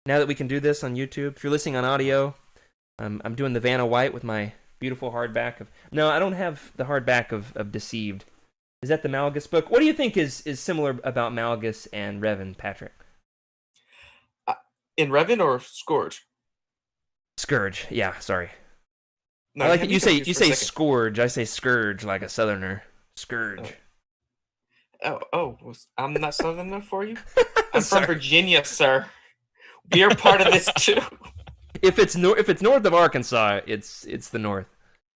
now that we can do this on YouTube. If you're listening on audio, I'm doing the Vanna White with my beautiful hardback of. No, I don't have the hardback of Deceived. Is that the Malgus book? What do you think is similar about Malgus and Revan, Patrick? In Revan or Scourge? Scourge. Yeah, sorry. No, I like had it. me You say confused for a second. Scourge. I say Scourge like a Southerner. Scourge. I'm not Southern enough for you? I'm Sorry. from Virginia, sir. We are part of this too. If it's north of Arkansas, it's the north.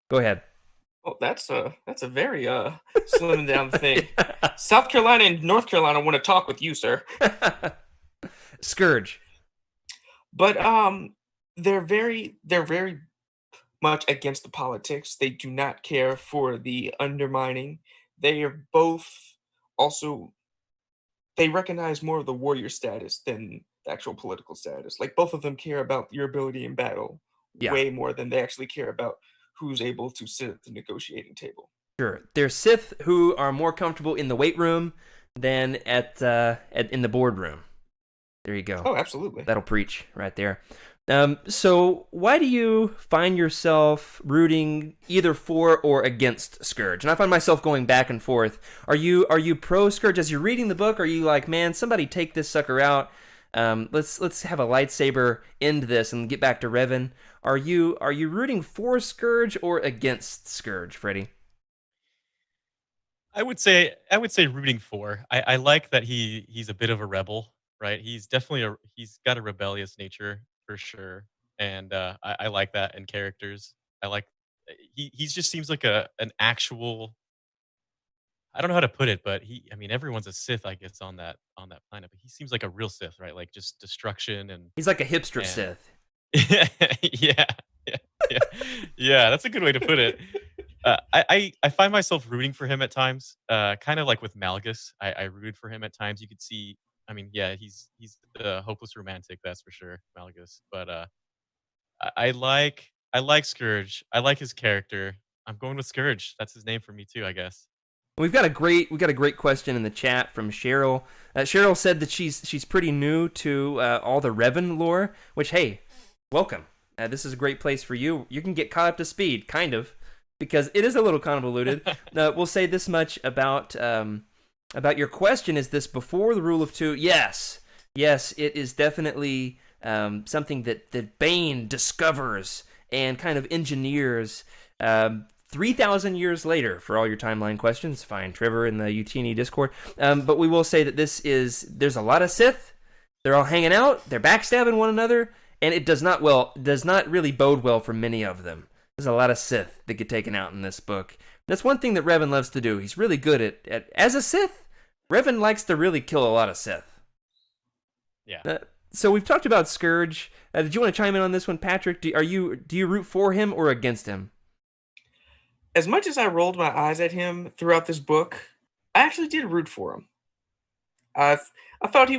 Go ahead. Oh, that's a very slimming down thing. South Carolina and North Carolina want to talk with you, sir. Scourge. But they're very much against the politics. They do not care for the undermining. They are both also they recognize more of the warrior status than the actual political status. Like both of them care about your ability in battle Yeah. way more than they actually care about who's able to sit at the negotiating table. Sure. There's Sith who are more comfortable in the weight room than in the boardroom. There you go. Oh, absolutely. That'll preach right there. So why do you find yourself rooting either for or against Scourge? And I find myself going back and forth. Are you pro Scourge as you're reading the book? Are you like, man, somebody take this sucker out? Let's have a lightsaber end this and get back to Revan. Are you rooting for Scourge or against Scourge, Freddy? I would say rooting for. I like that he's a bit of a rebel, right? He's definitely he's got a rebellious nature for sure, and I like that in characters. I like he just seems like an actual. I don't know how to put it, but I mean, everyone's a Sith, I guess, on that planet. But he seems like a real Sith, right? Like just destruction and He's like a hipster and Sith. yeah, yeah, yeah. That's a good way to put it. I find myself rooting for him at times, kind of like with Malgus. I rooted for him at times. You could see. I mean, yeah, he's a hopeless romantic, that's for sure, Malgus. But I like Scourge. I like his character. I'm going with Scourge. That's his name for me too, I guess. We got a great question in the chat from Cheryl. Cheryl said that she's pretty new to all the Revan lore, which, hey, welcome. This is a great place for you. You can get caught up to speed, kind of, because it is a little convoluted. We'll say this much about your question. Is this before the rule of two? Yes, it is definitely something that Bane discovers and kind of engineers 3,000 years later. For all your timeline questions, find Trevor in the Utini Discord. But we will say that there's a lot of Sith. They're all hanging out. They're backstabbing one another, and it does not really bode well for many of them. There's a lot of Sith that get taken out in this book. That's one thing that Revan loves to do. He's really good at as a Sith. Revan likes to really kill a lot of Sith. Yeah. So we've talked about Scourge. Did you want to chime in on this one, Patrick? Do you root for him or against him? As much as I rolled my eyes at him throughout this book, I actually did root for him. I thought he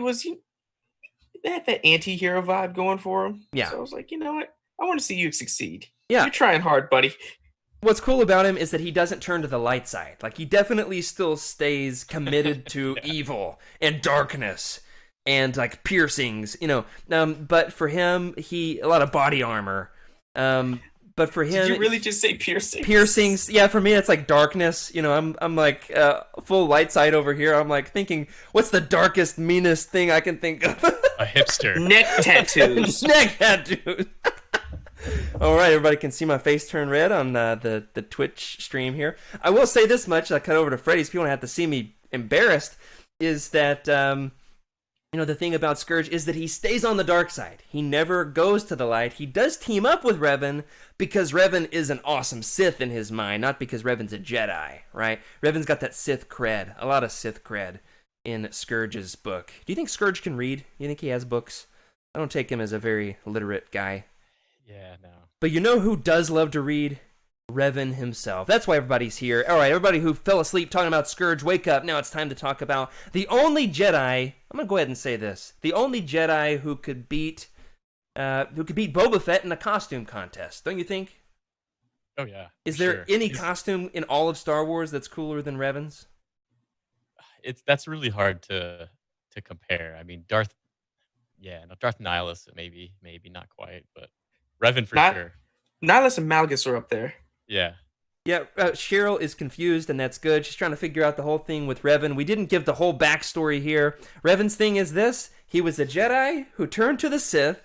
had that anti-hero vibe going for him. Yeah. So I was like, you know what? I want to see you succeed. Yeah. You're trying hard, buddy. What's cool about him is that he doesn't turn to the light side. Like, he definitely still stays committed to evil and darkness and, like, piercings, But for him, a lot of body armor. But for him, Did you really just say piercings? Piercings, yeah. For me, it's like darkness. I'm like full light side over here. I'm like thinking, what's the darkest, meanest thing I can think of? A hipster. Neck tattoos. Neck tattoos. All right, everybody can see my face turn red on the Twitch stream here. I will say this much. I cut over to Freddy's. People don't have to see me embarrassed. Is that the thing about Scourge is that he stays on the dark side. He never goes to the light. He does team up with Revan because Revan is an awesome Sith in his mind, not because Revan's a Jedi, right? Revan's got that Sith cred, a lot of Sith cred in Scourge's book. Do you think Scourge can read? You think he has books? I don't take him as a very literate guy. Yeah, no. But you know who does love to read? Revan himself. That's why everybody's here. All right, everybody who fell asleep talking about Scourge, wake up. Now it's time to talk about the only Jedi. I'm going to go ahead and say this. The only Jedi who could beat Boba Fett in a costume contest. Don't you think? Oh, yeah. Is there any costume in all of Star Wars that's cooler than Revan's? That's really hard to compare. I mean, Darth Nihilus, maybe not quite, but Revan for sure. Nihilus and Malgus are up there. Yeah. Yeah, Cheryl is confused, and that's good. She's trying to figure out the whole thing with Revan. We didn't give the whole backstory here. Revan's thing is this. He was a Jedi who turned to the Sith,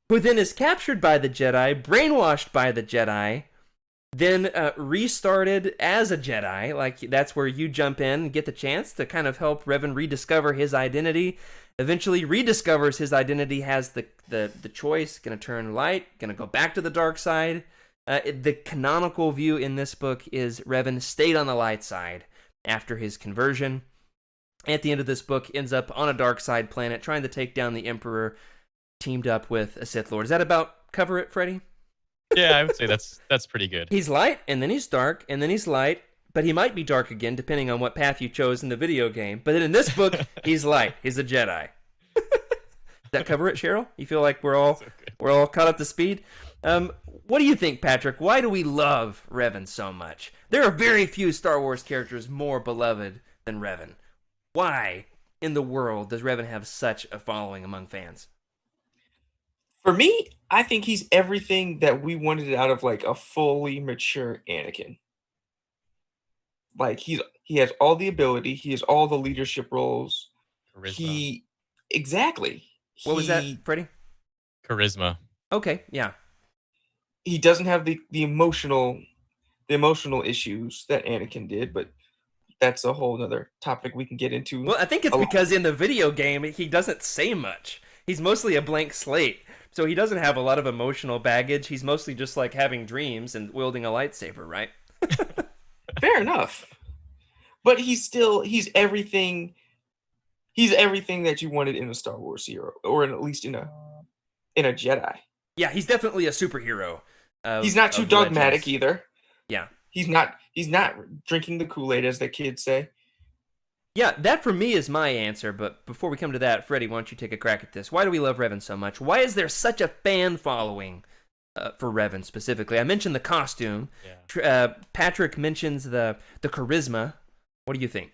who then is captured by the Jedi, brainwashed by the Jedi, then restarted as a Jedi. Like, that's where you jump in and get the chance to kind of help Revan rediscover his identity. Eventually rediscovers his identity, has the choice, going to turn light, going to go back to the dark side. The canonical view in this book is Revan stayed on the light side after his conversion. At the end of this book, ends up on a dark side planet trying to take down the Emperor, teamed up with a Sith Lord. Does that about cover it, Freddy? Yeah, I would say that's pretty good. He's light, and then he's dark, and then he's light, but he might be dark again depending on what path you chose in the video game. But then in this book, he's light. He's a Jedi. Does that cover it, Cheryl? You feel like we're all caught up to speed? What do you think, Patrick? Why do we love Revan so much? There are very few Star Wars characters more beloved than Revan. Why in the world does Revan have such a following among fans? For me, I think he's everything that we wanted out of like a fully mature Anakin. Like he has all the ability, he has all the leadership roles. Charisma. Exactly. What was that, Freddy? Charisma. Okay, yeah. He doesn't have the emotional issues that Anakin did, but that's a whole other topic we can get into. Well, I think it's because in the video game he doesn't say much. He's mostly a blank slate, so he doesn't have a lot of emotional baggage. He's mostly just like having dreams and wielding a lightsaber, right? Fair enough. But he's everything. He's everything that you wanted in a Star Wars hero, or at least in a Jedi. Yeah, he's definitely a superhero. He's not too dogmatic Legends. either. Yeah. He's not drinking the Kool-Aid, as the kids say. Yeah, that for me is my answer, but before we come to that, Freddie, why don't you take a crack at this? Why do we love Revan so much? Why is there such a fan following for Revan specifically? I mentioned the costume. Yeah. Patrick mentions the charisma. What do you think?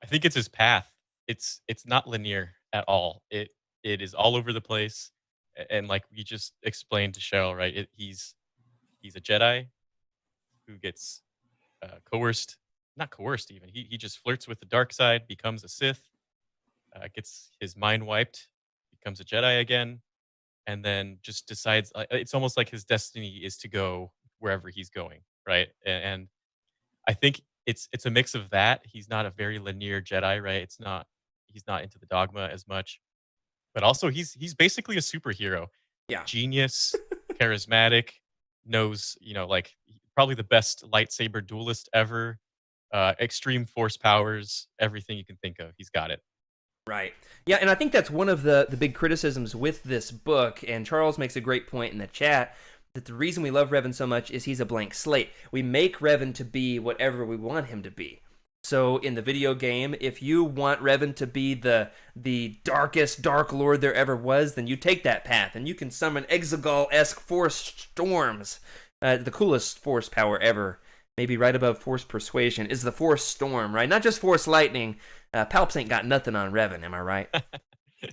I think it's his path. It's not linear at all. It is all over the place. And like we just explained to Cheryl, right? He's a Jedi who gets coerced. Not coerced even. He just flirts with the dark side, becomes a Sith, gets his mind wiped, becomes a Jedi again, and then just decides it's almost like his destiny is to go wherever he's going, right? And I think it's a mix of that. He's not a very linear Jedi, right? He's not into the dogma as much, but also he's basically a superhero. Yeah, genius, charismatic, knows like probably the best lightsaber duelist ever. Extreme force powers, everything you can think of, he's got it. Right. Yeah, and I think that's one of the big criticisms with this book, and Charles makes a great point in the chat, that the reason we love Revan so much is he's a blank slate. We make Revan to be whatever we want him to be. So in the video game, if you want Revan to be the darkest Dark Lord there ever was, then you take that path, and you can summon Exegol-esque force storms. The coolest force power ever. Maybe right above Force Persuasion is the Force Storm, right? Not just Force Lightning. Palps ain't got nothing on Revan, am I right?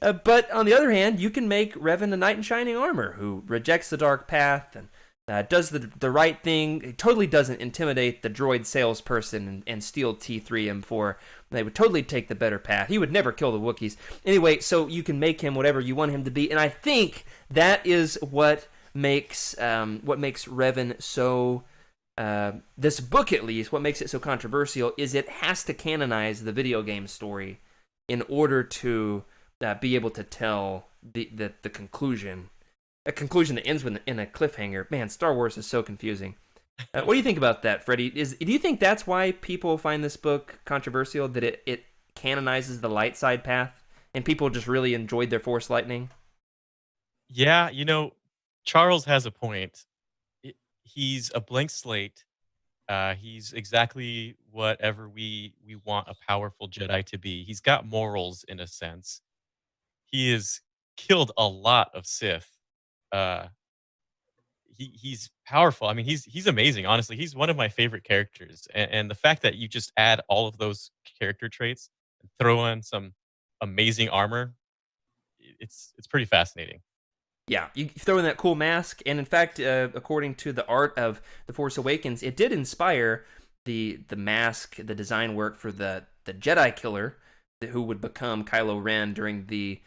But on the other hand, you can make Revan a knight in shining armor who rejects the dark path and does the right thing. It totally doesn't intimidate the droid salesperson and steal T3M4. They would totally take the better path. He would never kill the Wookiees. Anyway, so you can make him whatever you want him to be, and I think that is what makes Revan so. This book, at least, what makes it so controversial is it has to canonize the video game story in order to be able to tell the conclusion. A conclusion that ends in a cliffhanger. Man, Star Wars is so confusing. What do you think about that, Freddie? Do you think that's why people find this book controversial? That it canonizes the light side path, and people just really enjoyed their Force lightning? Yeah, Charles has a point. He's a blank slate. He's exactly whatever we want a powerful Jedi to be. He's got morals in a sense. He has killed a lot of Sith. Uh, he's powerful. I mean, he's amazing. Honestly, he's one of my favorite characters. And the fact that you just add all of those character traits and throw in some amazing armor, it's pretty fascinating. Yeah, you throw in that cool mask, and in fact, according to the art of The Force Awakens, it did inspire the mask, the design work for the Jedi Killer, who would become Kylo Ren during the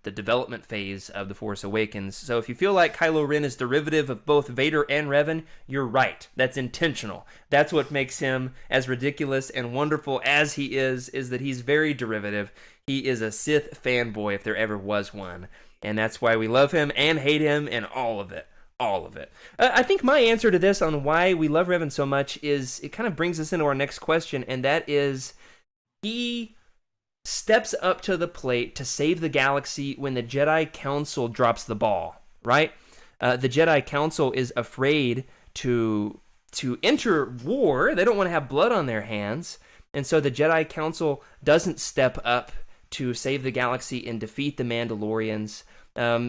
development phase of The Force Awakens. So if you feel like Kylo Ren is derivative of both Vader and Revan, you're right. That's intentional. That's what makes him as ridiculous and wonderful as he is that he's very derivative. He is a Sith fanboy if there ever was one. And that's why we love him and hate him and all of it. All of it. I think my answer to this on why we love Revan so much is it kind of brings us into our next question, and that is he steps up to the plate to save the galaxy when the Jedi Council drops the ball, right? The Jedi Council is afraid to enter war. They don't want to have blood on their hands. And so the Jedi Council doesn't step up to save the galaxy and defeat the Mandalorians.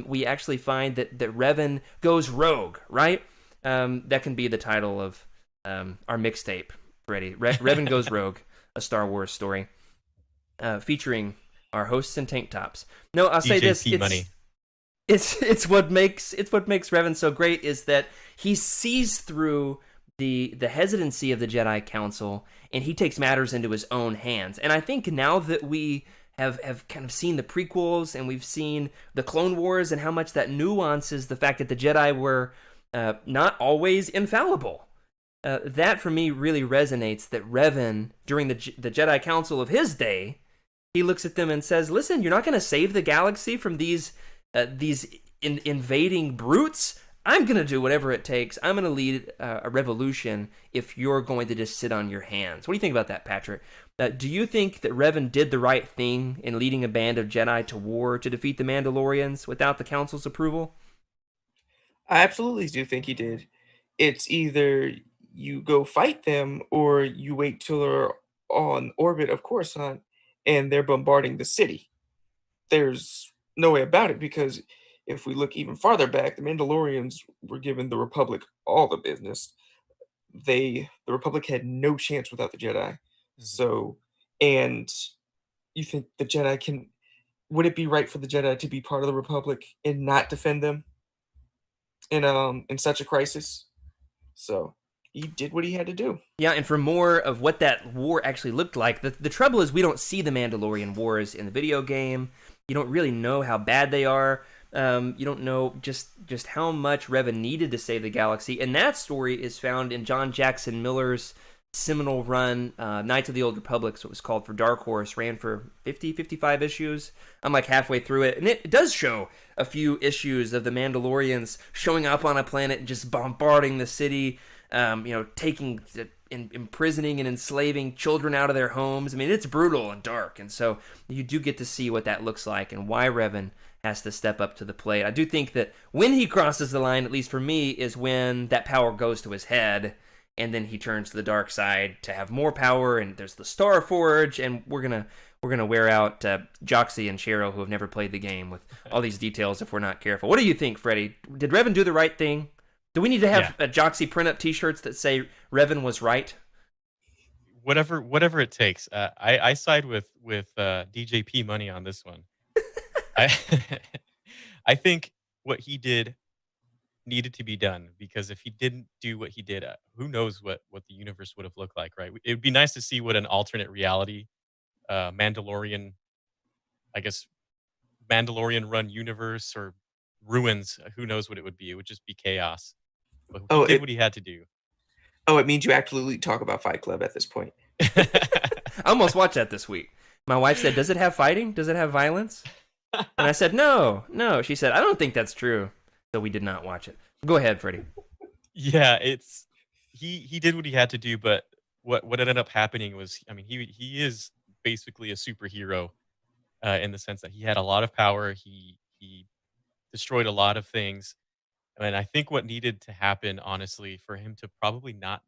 We actually find that Revan goes rogue, right? That can be the title of our mixtape, Freddy. Revan Goes Rogue, a Star Wars story, featuring our hosts in tank tops. No, I'll say this: it's what makes Revan so great is that he sees through the hesitancy of the Jedi Council and he takes matters into his own hands. And I think now that we have kind of seen the prequels and we've seen the Clone Wars and how much that nuances the fact that the Jedi were not always infallible. That for me really resonates that Revan, during the Jedi Council of his day, he looks at them and says, listen, you're not going to save the galaxy from these invading brutes. I'm going to do whatever it takes. I'm going to lead a revolution if you're going to just sit on your hands. What do you think about that, Patrick? Do you think that Revan did the right thing in leading a band of Jedi to war to defeat the Mandalorians without the Council's approval? I absolutely do think he did. It's either you go fight them or you wait till they're on orbit of Coruscant and they're bombarding the city. There's no way about it because if we look even farther back, the Mandalorians were giving the Republic all the business. The Republic had no chance without the Jedi. So, and you think the Jedi can? Would it be right for the Jedi to be part of the Republic and not defend them in such a crisis? So he did what he had to do. Yeah, and for more of what that war actually looked like, the trouble is we don't see the Mandalorian wars in the video game. You don't really know how bad they are. You don't know just how much Revan needed to save the galaxy. And that story is found in John Jackson Miller's seminal run, Knights of the Old Republic, so it was called, for Dark Horse, ran for 55 issues. I'm like halfway through it, and it does show a few issues of the Mandalorians showing up on a planet and just bombarding the city, taking, imprisoning and enslaving children out of their homes. I mean, it's brutal and dark, and so you do get to see what that looks like and why Revan has to step up to the plate. I do think that when he crosses the line, at least for me, is when that power goes to his head, and then he turns to the dark side to have more power, and there's the Star Forge, and we're gonna wear out Joxy and Cheryl, who have never played the game, with all these details if we're not careful. What do you think, Freddie? Did Revan do the right thing? Do we need to have Joxy print up T-shirts that say Revan was right? Whatever it takes. I side with DJP money on this one. I I think what he did needed to be done, because if he didn't do what he did, who knows what the universe would have looked like, right? It would be nice to see what an alternate reality, Mandalorian, I guess, Mandalorian run universe or ruins. Who knows what it would be? It would just be chaos. But he Oh, did what he had to do. it means you absolutely talk about Fight Club at this point. I almost watched that this week. My wife said, "Does it have fighting? Does it have violence?" And I said, "No, no." She said, "I don't think that's true." So we did not watch it. Go ahead, Freddie. Yeah, it's he did what he had to do, but what ended up happening was, I mean, he is basically a superhero, in the sense that he had a lot of power. He destroyed a lot of things, and I think what needed to happen, honestly, for him to probably not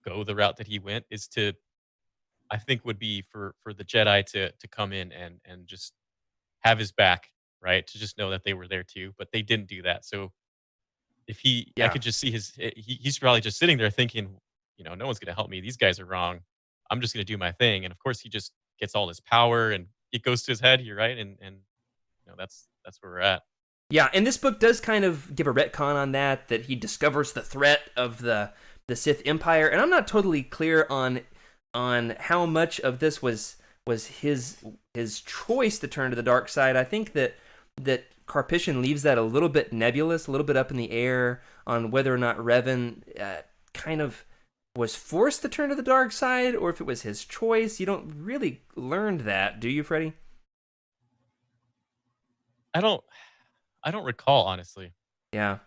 go the route that he went, is to, I think, would be for the Jedi to come in and just have his back, right? To just know that they were there too, but they didn't do that. So if I Yeah. could just see he's probably just sitting there thinking, no one's gonna help me. These guys are wrong. I'm just gonna do my thing. And of course, he just gets all this power, and it goes to his head here, right? And that's where we're at. Yeah, and this book does kind of give a retcon on that he discovers the threat of the Sith Empire, and I'm not totally clear on how much of this was his choice to turn to the dark side. I think that Carpiscian leaves that a little bit nebulous, a little bit up in the air on whether or not Revan kind of was forced to turn to the dark side, or if it was his choice. You don't really learn that, do you, Freddie? I don't recall, honestly. Yeah,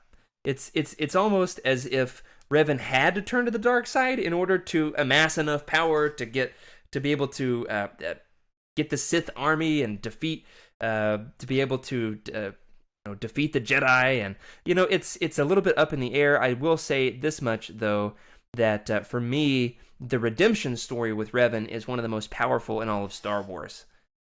it's almost as if Revan had to turn to the dark side in order to amass enough power to be able to get the Sith army and defeat to be able to defeat the Jedi. And it's a little bit up in the air. I will say this much though, that for me, the redemption story with Revan is one of the most powerful in all of Star Wars.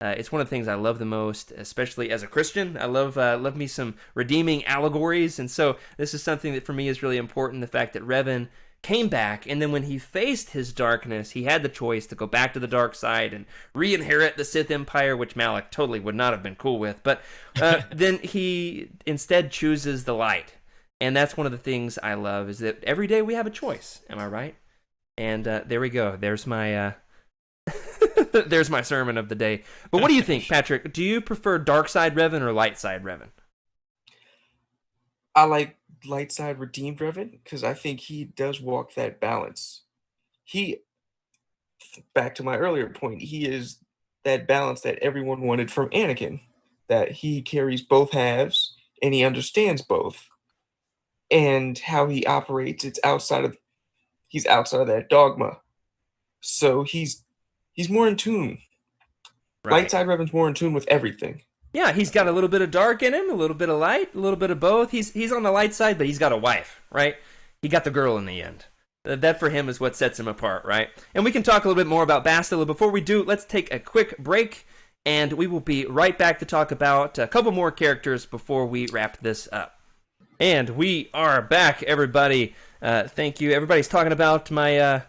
It's one of the things I love the most, especially as a Christian. I love me some redeeming allegories, and so this is something that for me is really important. The fact that Revan came back, and then when he faced his darkness, he had the choice to go back to the dark side and re-inherit the Sith Empire, which Malak totally would not have been cool with. But then he instead chooses the light, and that's one of the things I love, is that every day we have a choice. Am I right? And there we go. There's my there's my sermon of the day. But what do you think, Patrick? Do you prefer dark side Revan or light side Revan? I like light side redeemed Revan because I think he does walk that balance. He, back to my earlier point, he is that balance that everyone wanted from Anakin, that he carries both halves and he understands both. And how he operates, he's outside of that dogma. So he's more in tune. Right. Light side Revan's more in tune with everything. Yeah, he's got a little bit of dark in him, a little bit of light, a little bit of both. He's on the light side, but he's got a wife, right? He got the girl in the end. That for him is what sets him apart, right? And we can talk a little bit more about Bastila. Before we do, let's take a quick break, and we will be right back to talk about a couple more characters before we wrap this up. And we are back, everybody. Thank you. Everybody's talking about my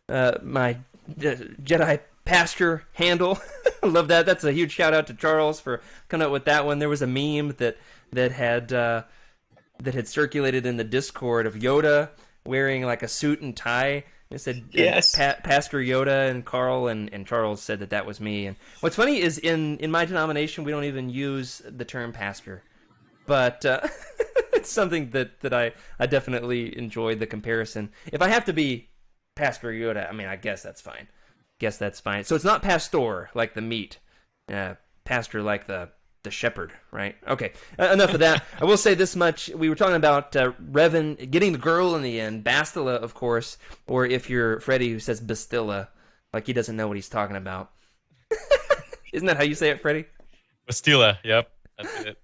my Jedi pasture handle. I love that. That's a huge shout out to Charles for coming up with that one. There was a meme that had circulated in the Discord of Yoda wearing like a suit and tie. It said Yes. Pastor Yoda, and Carl and Charles said that was me. And what's funny is in my denomination we don't even use the term pastor, but it's something that I definitely enjoyed the comparison. If I have to be Pastor Yoda, I mean, I guess that's fine. So it's not pastor like the meat, pastor like the shepherd, right? Okay, enough of that. I will say this much: we were talking about Revan getting the girl in the end, Bastila, of course, or if you're Freddy who says Bastilla, like he doesn't know what he's talking about. Isn't that how you say it, Freddy? Bastila, yep, that's it.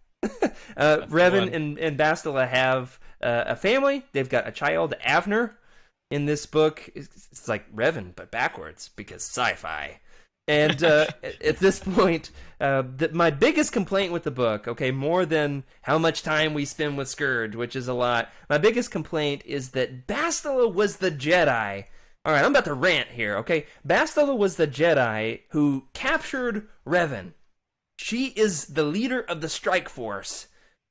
Revan and Bastila have a family. They've got a child, Avner. In this book, it's like Revan, but backwards, because sci-fi. And at this point, my biggest complaint with the book, okay, more than how much time we spend with Scourge, which is a lot, my biggest complaint is that Bastila was the Jedi. All right, I'm about to rant here, okay? Bastila was the Jedi who captured Revan. She is the leader of the strike force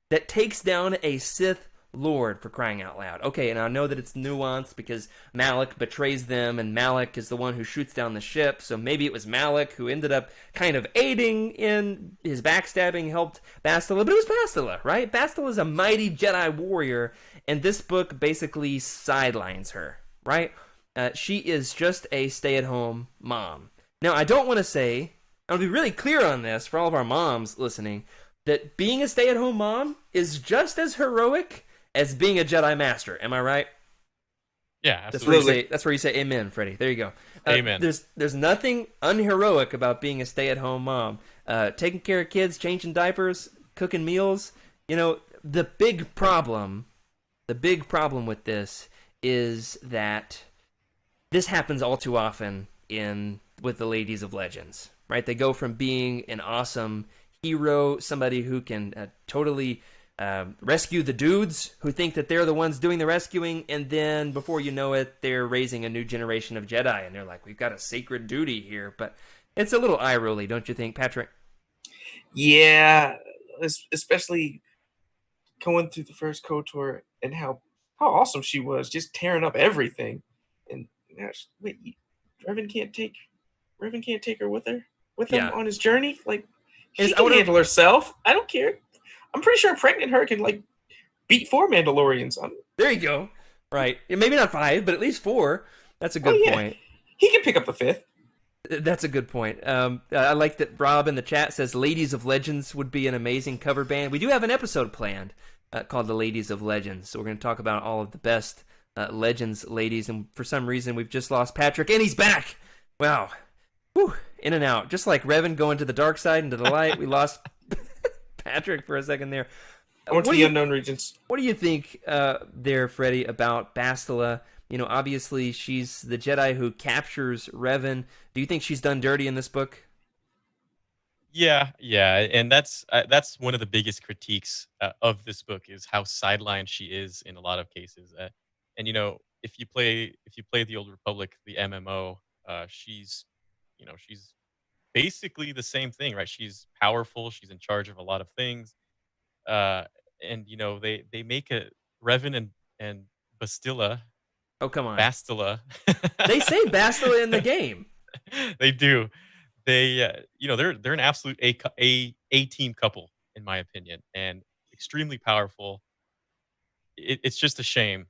that takes down a Sith Lord, for crying out loud. Okay, and I know that it's nuanced because Malik betrays them, and Malik is the one who shoots down the ship, so maybe it was Malik who ended up kind of aiding in his backstabbing, helped Bastila, but it was Bastila, right? Bastila is a mighty Jedi warrior, and this book basically sidelines her, right? She is just a stay-at-home mom. Now, I don't want to say, I'll be really clear on this for all of our moms listening, that being a stay-at-home mom is just as heroic as being a Jedi Master. Am I right? Yeah, absolutely. That's where you say amen, Freddy. There you go. Amen. There's nothing unheroic about being a stay-at-home mom. Taking care of kids, changing diapers, cooking meals. You know, the big problem with this is that this happens all too often with the Ladies of Legends, right? They go from being an awesome hero, somebody who can totally rescue the dudes who think that they're the ones doing the rescuing, and then before you know it, they're raising a new generation of Jedi, and they're like, we've got a sacred duty here. But it's a little eye-rolly, don't you think, Patrick? Yeah, especially going through the first KOTOR and how awesome she was, just tearing up everything. And gosh, wait, Revan can't take her with him on his journey. Like, she can handle herself. I don't care. I'm pretty sure a pregnant her can like beat 4 Mandalorians. There you go. Right. Maybe not 5, but at least 4. That's a good point. He can pick up the 5th. That's a good point. I like that Rob in the chat says Ladies of Legends would be an amazing cover band. We do have an episode planned called The Ladies of Legends. So we're going to talk about all of the best Legends ladies. And for some reason, we've just lost Patrick, and he's back. Wow. Whew. In and out. Just like Revan going to the dark side and to the light, we lost Patrick for a second there. I went to the unknown regions. What do you think there, Freddy, about Bastila? You know, obviously she's the Jedi who captures Revan. Do you think she's done dirty in this book? Yeah, and that's one of the biggest critiques of this book is how sidelined she is in a lot of cases. And you know, if you play the Old Republic, the MMO, she's basically the same thing, right? She's powerful. She's in charge of a lot of things. And you know, they make a Revan and Bastila. Oh, come on. Bastila. They say Bastila in the game. They do. They they're an absolute a team couple in my opinion, and extremely powerful. It's just a shame.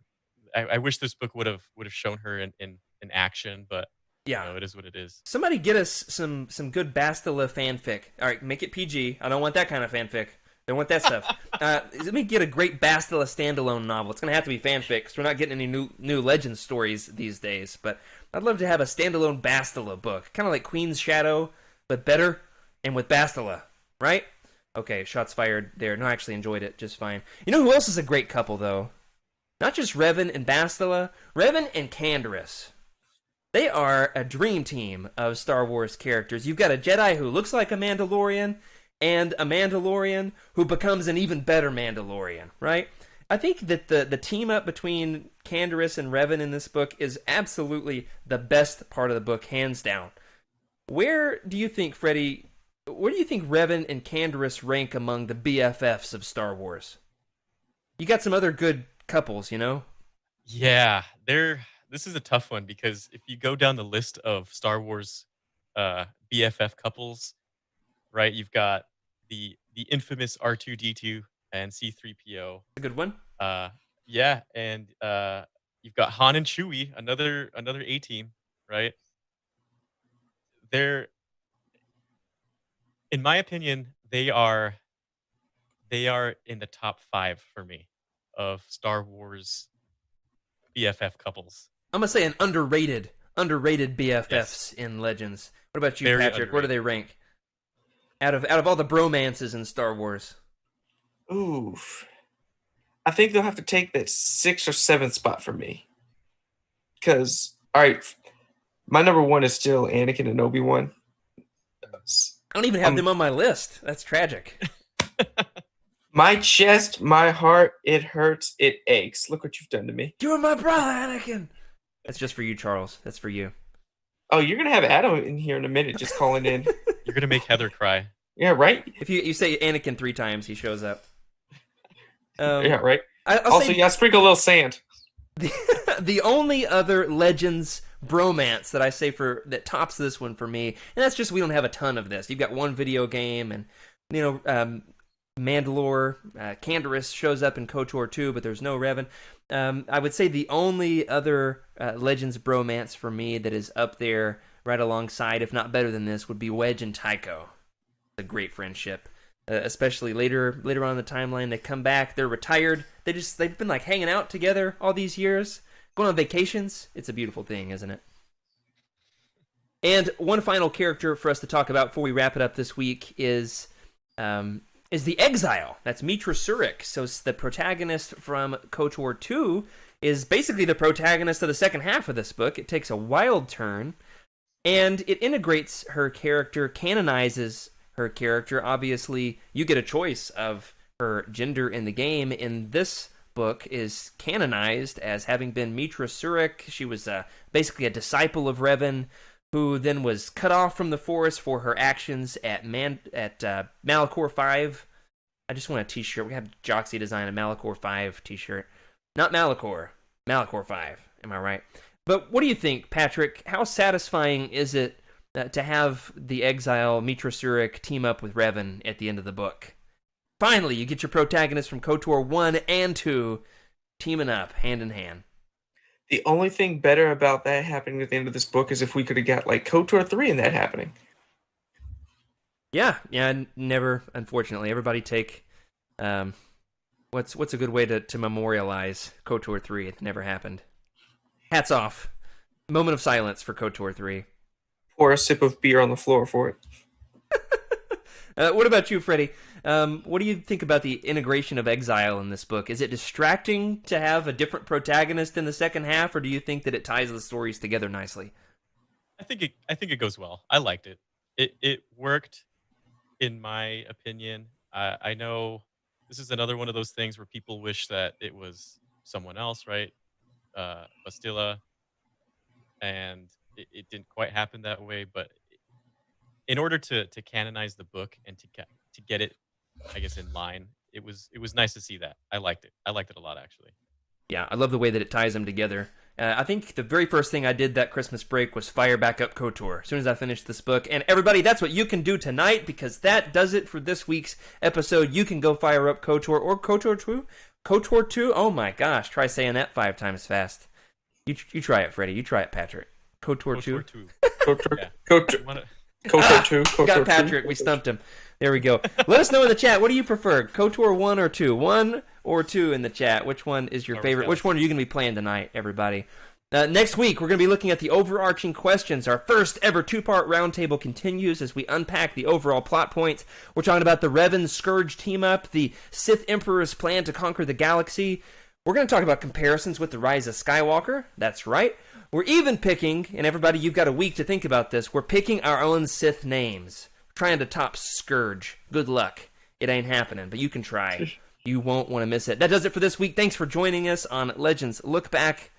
I wish this book would have shown her in action, but yeah, you know, it is what it is. Somebody get us some good Bastila fanfic. All right, make it PG. I don't want that kind of fanfic. Don't want that stuff. Let me get a great Bastila standalone novel. It's going to have to be fanfic because we're not getting any new Legends stories these days. But I'd love to have a standalone Bastila book. Kind of like Queen's Shadow, but better and with Bastila, right? Okay, shots fired there. No, I actually enjoyed it just fine. You know who else is a great couple, though? Not just Revan and Bastila. Revan and Canderous. They are a dream team of Star Wars characters. You've got a Jedi who looks like a Mandalorian, and a Mandalorian who becomes an even better Mandalorian, right? I think that the team up between Canderous and Revan in this book is absolutely the best part of the book, hands down. Where do you think, Freddy, where do you think Revan and Canderous rank among the BFFs of Star Wars? You got some other good couples, you know? Yeah, this is a tough one because if you go down the list of Star Wars BFF couples, right? You've got the infamous R2D2 and C3PO. A good one. Yeah, and you've got Han and Chewie, another A team, right? They're, in my opinion, they are in the top 5 for me of Star Wars BFF couples. I'm gonna say an underrated BFFs in Legends. What about you, Very Patrick? underrated. Where do they rank? Out of all the bromances in Star Wars. Oof. I think they'll have to take that 6th or 7th spot for me. Because, all right, my number 1 is still Anakin and Obi-Wan. I don't even have them on my list. That's tragic. My chest, my heart, it hurts, it aches. Look what you've done to me. You're my brother, Anakin. That's just for you, Charles. That's for you. Oh, you're going to have Adam in here in a minute just calling in. You're going to make Heather cry. Yeah, right? If you say Anakin 3 times, he shows up. Yeah, right? I'll Also, say yeah, sprinkle a little sand. the only other Legends bromance that I say that tops this one for me, and that's just we don't have a ton of this. You've got one video game, and Mandalore, Canderous shows up in KOTOR 2, but there's no Revan. I would say the only other Legends bromance for me that is up there right alongside, if not better than this, would be Wedge and Tycho. A great friendship. Especially later on in the timeline, they come back, they're retired, they've been like hanging out together all these years, going on vacations. It's a beautiful thing, isn't it? And one final character for us to talk about before we wrap it up this week is the Exile. That's Mitra Surik. So the protagonist from KOTOR 2 is basically the protagonist of the second half of this book. It takes a wild turn, and it integrates her character, canonizes her character. Obviously, you get a choice of her gender in the game. In this book, is canonized as having been Mitra Surik. She was basically a disciple of Revan, who then was cut off from the forest for her actions at Malachor 5. I just want a t-shirt. We have Joxy design a Malachor 5 t-shirt. Not Malachor 5. Am I right? But what do you think, Patrick? How satisfying is it to have the Exile, Mitra Surik, team up with Revan at the end of the book? Finally, you get your protagonists from KOTOR 1 and 2 teaming up hand in hand. The only thing better about that happening at the end of this book is if we could have got like KOTOR 3 in that happening. Yeah, never. Unfortunately, everybody take what's a good way to memorialize KOTOR 3? It never happened. Hats off. Moment of silence for KOTOR 3. Pour a sip of beer on the floor for it. What about you, Freddy? What do you think about the integration of Exile in this book? Is it distracting to have a different protagonist in the second half, or do you think that it ties the stories together nicely? I think it goes well. I liked it. It worked, in my opinion. I know this is another one of those things where people wish that it was someone else, right? Bastila, and it didn't quite happen that way. But in order to canonize the book and to get it, I guess, in line, it was nice to see that. I liked it. I liked it a lot, actually. Yeah, I love the way that it ties them together. I think the very first thing I did that Christmas break was fire back up KOTOR as soon as I finished this book. And everybody, that's what you can do tonight, because that does it for this week's episode. You can go fire up KOTOR or KOTOR 2. KOTOR 2? Oh my gosh, try saying that 5 times fast. You try it, Freddie. You try it, Patrick. KOTOR 2. KOTOR 2. Got Patrick. We stumped him. There we go. Let us know in the chat. What do you prefer? KOTOR 1 or 2? 1 or 2 in the chat. Which one is your favorite? Which one are you going to be playing tonight, everybody? Next week, we're going to be looking at the overarching questions. Our first ever 2-part roundtable continues as we unpack the overall plot points. We're talking about the Revan Scourge team-up, the Sith Emperor's plan to conquer the galaxy. We're going to talk about comparisons with the Rise of Skywalker. That's right. We're even picking, and everybody, you've got a week to think about this, we're picking our own Sith names. Trying to top Scourge. Good luck. It ain't happening, but you can try. You won't want to miss it. That does it for this week. Thanks for joining us on Legends Lookback.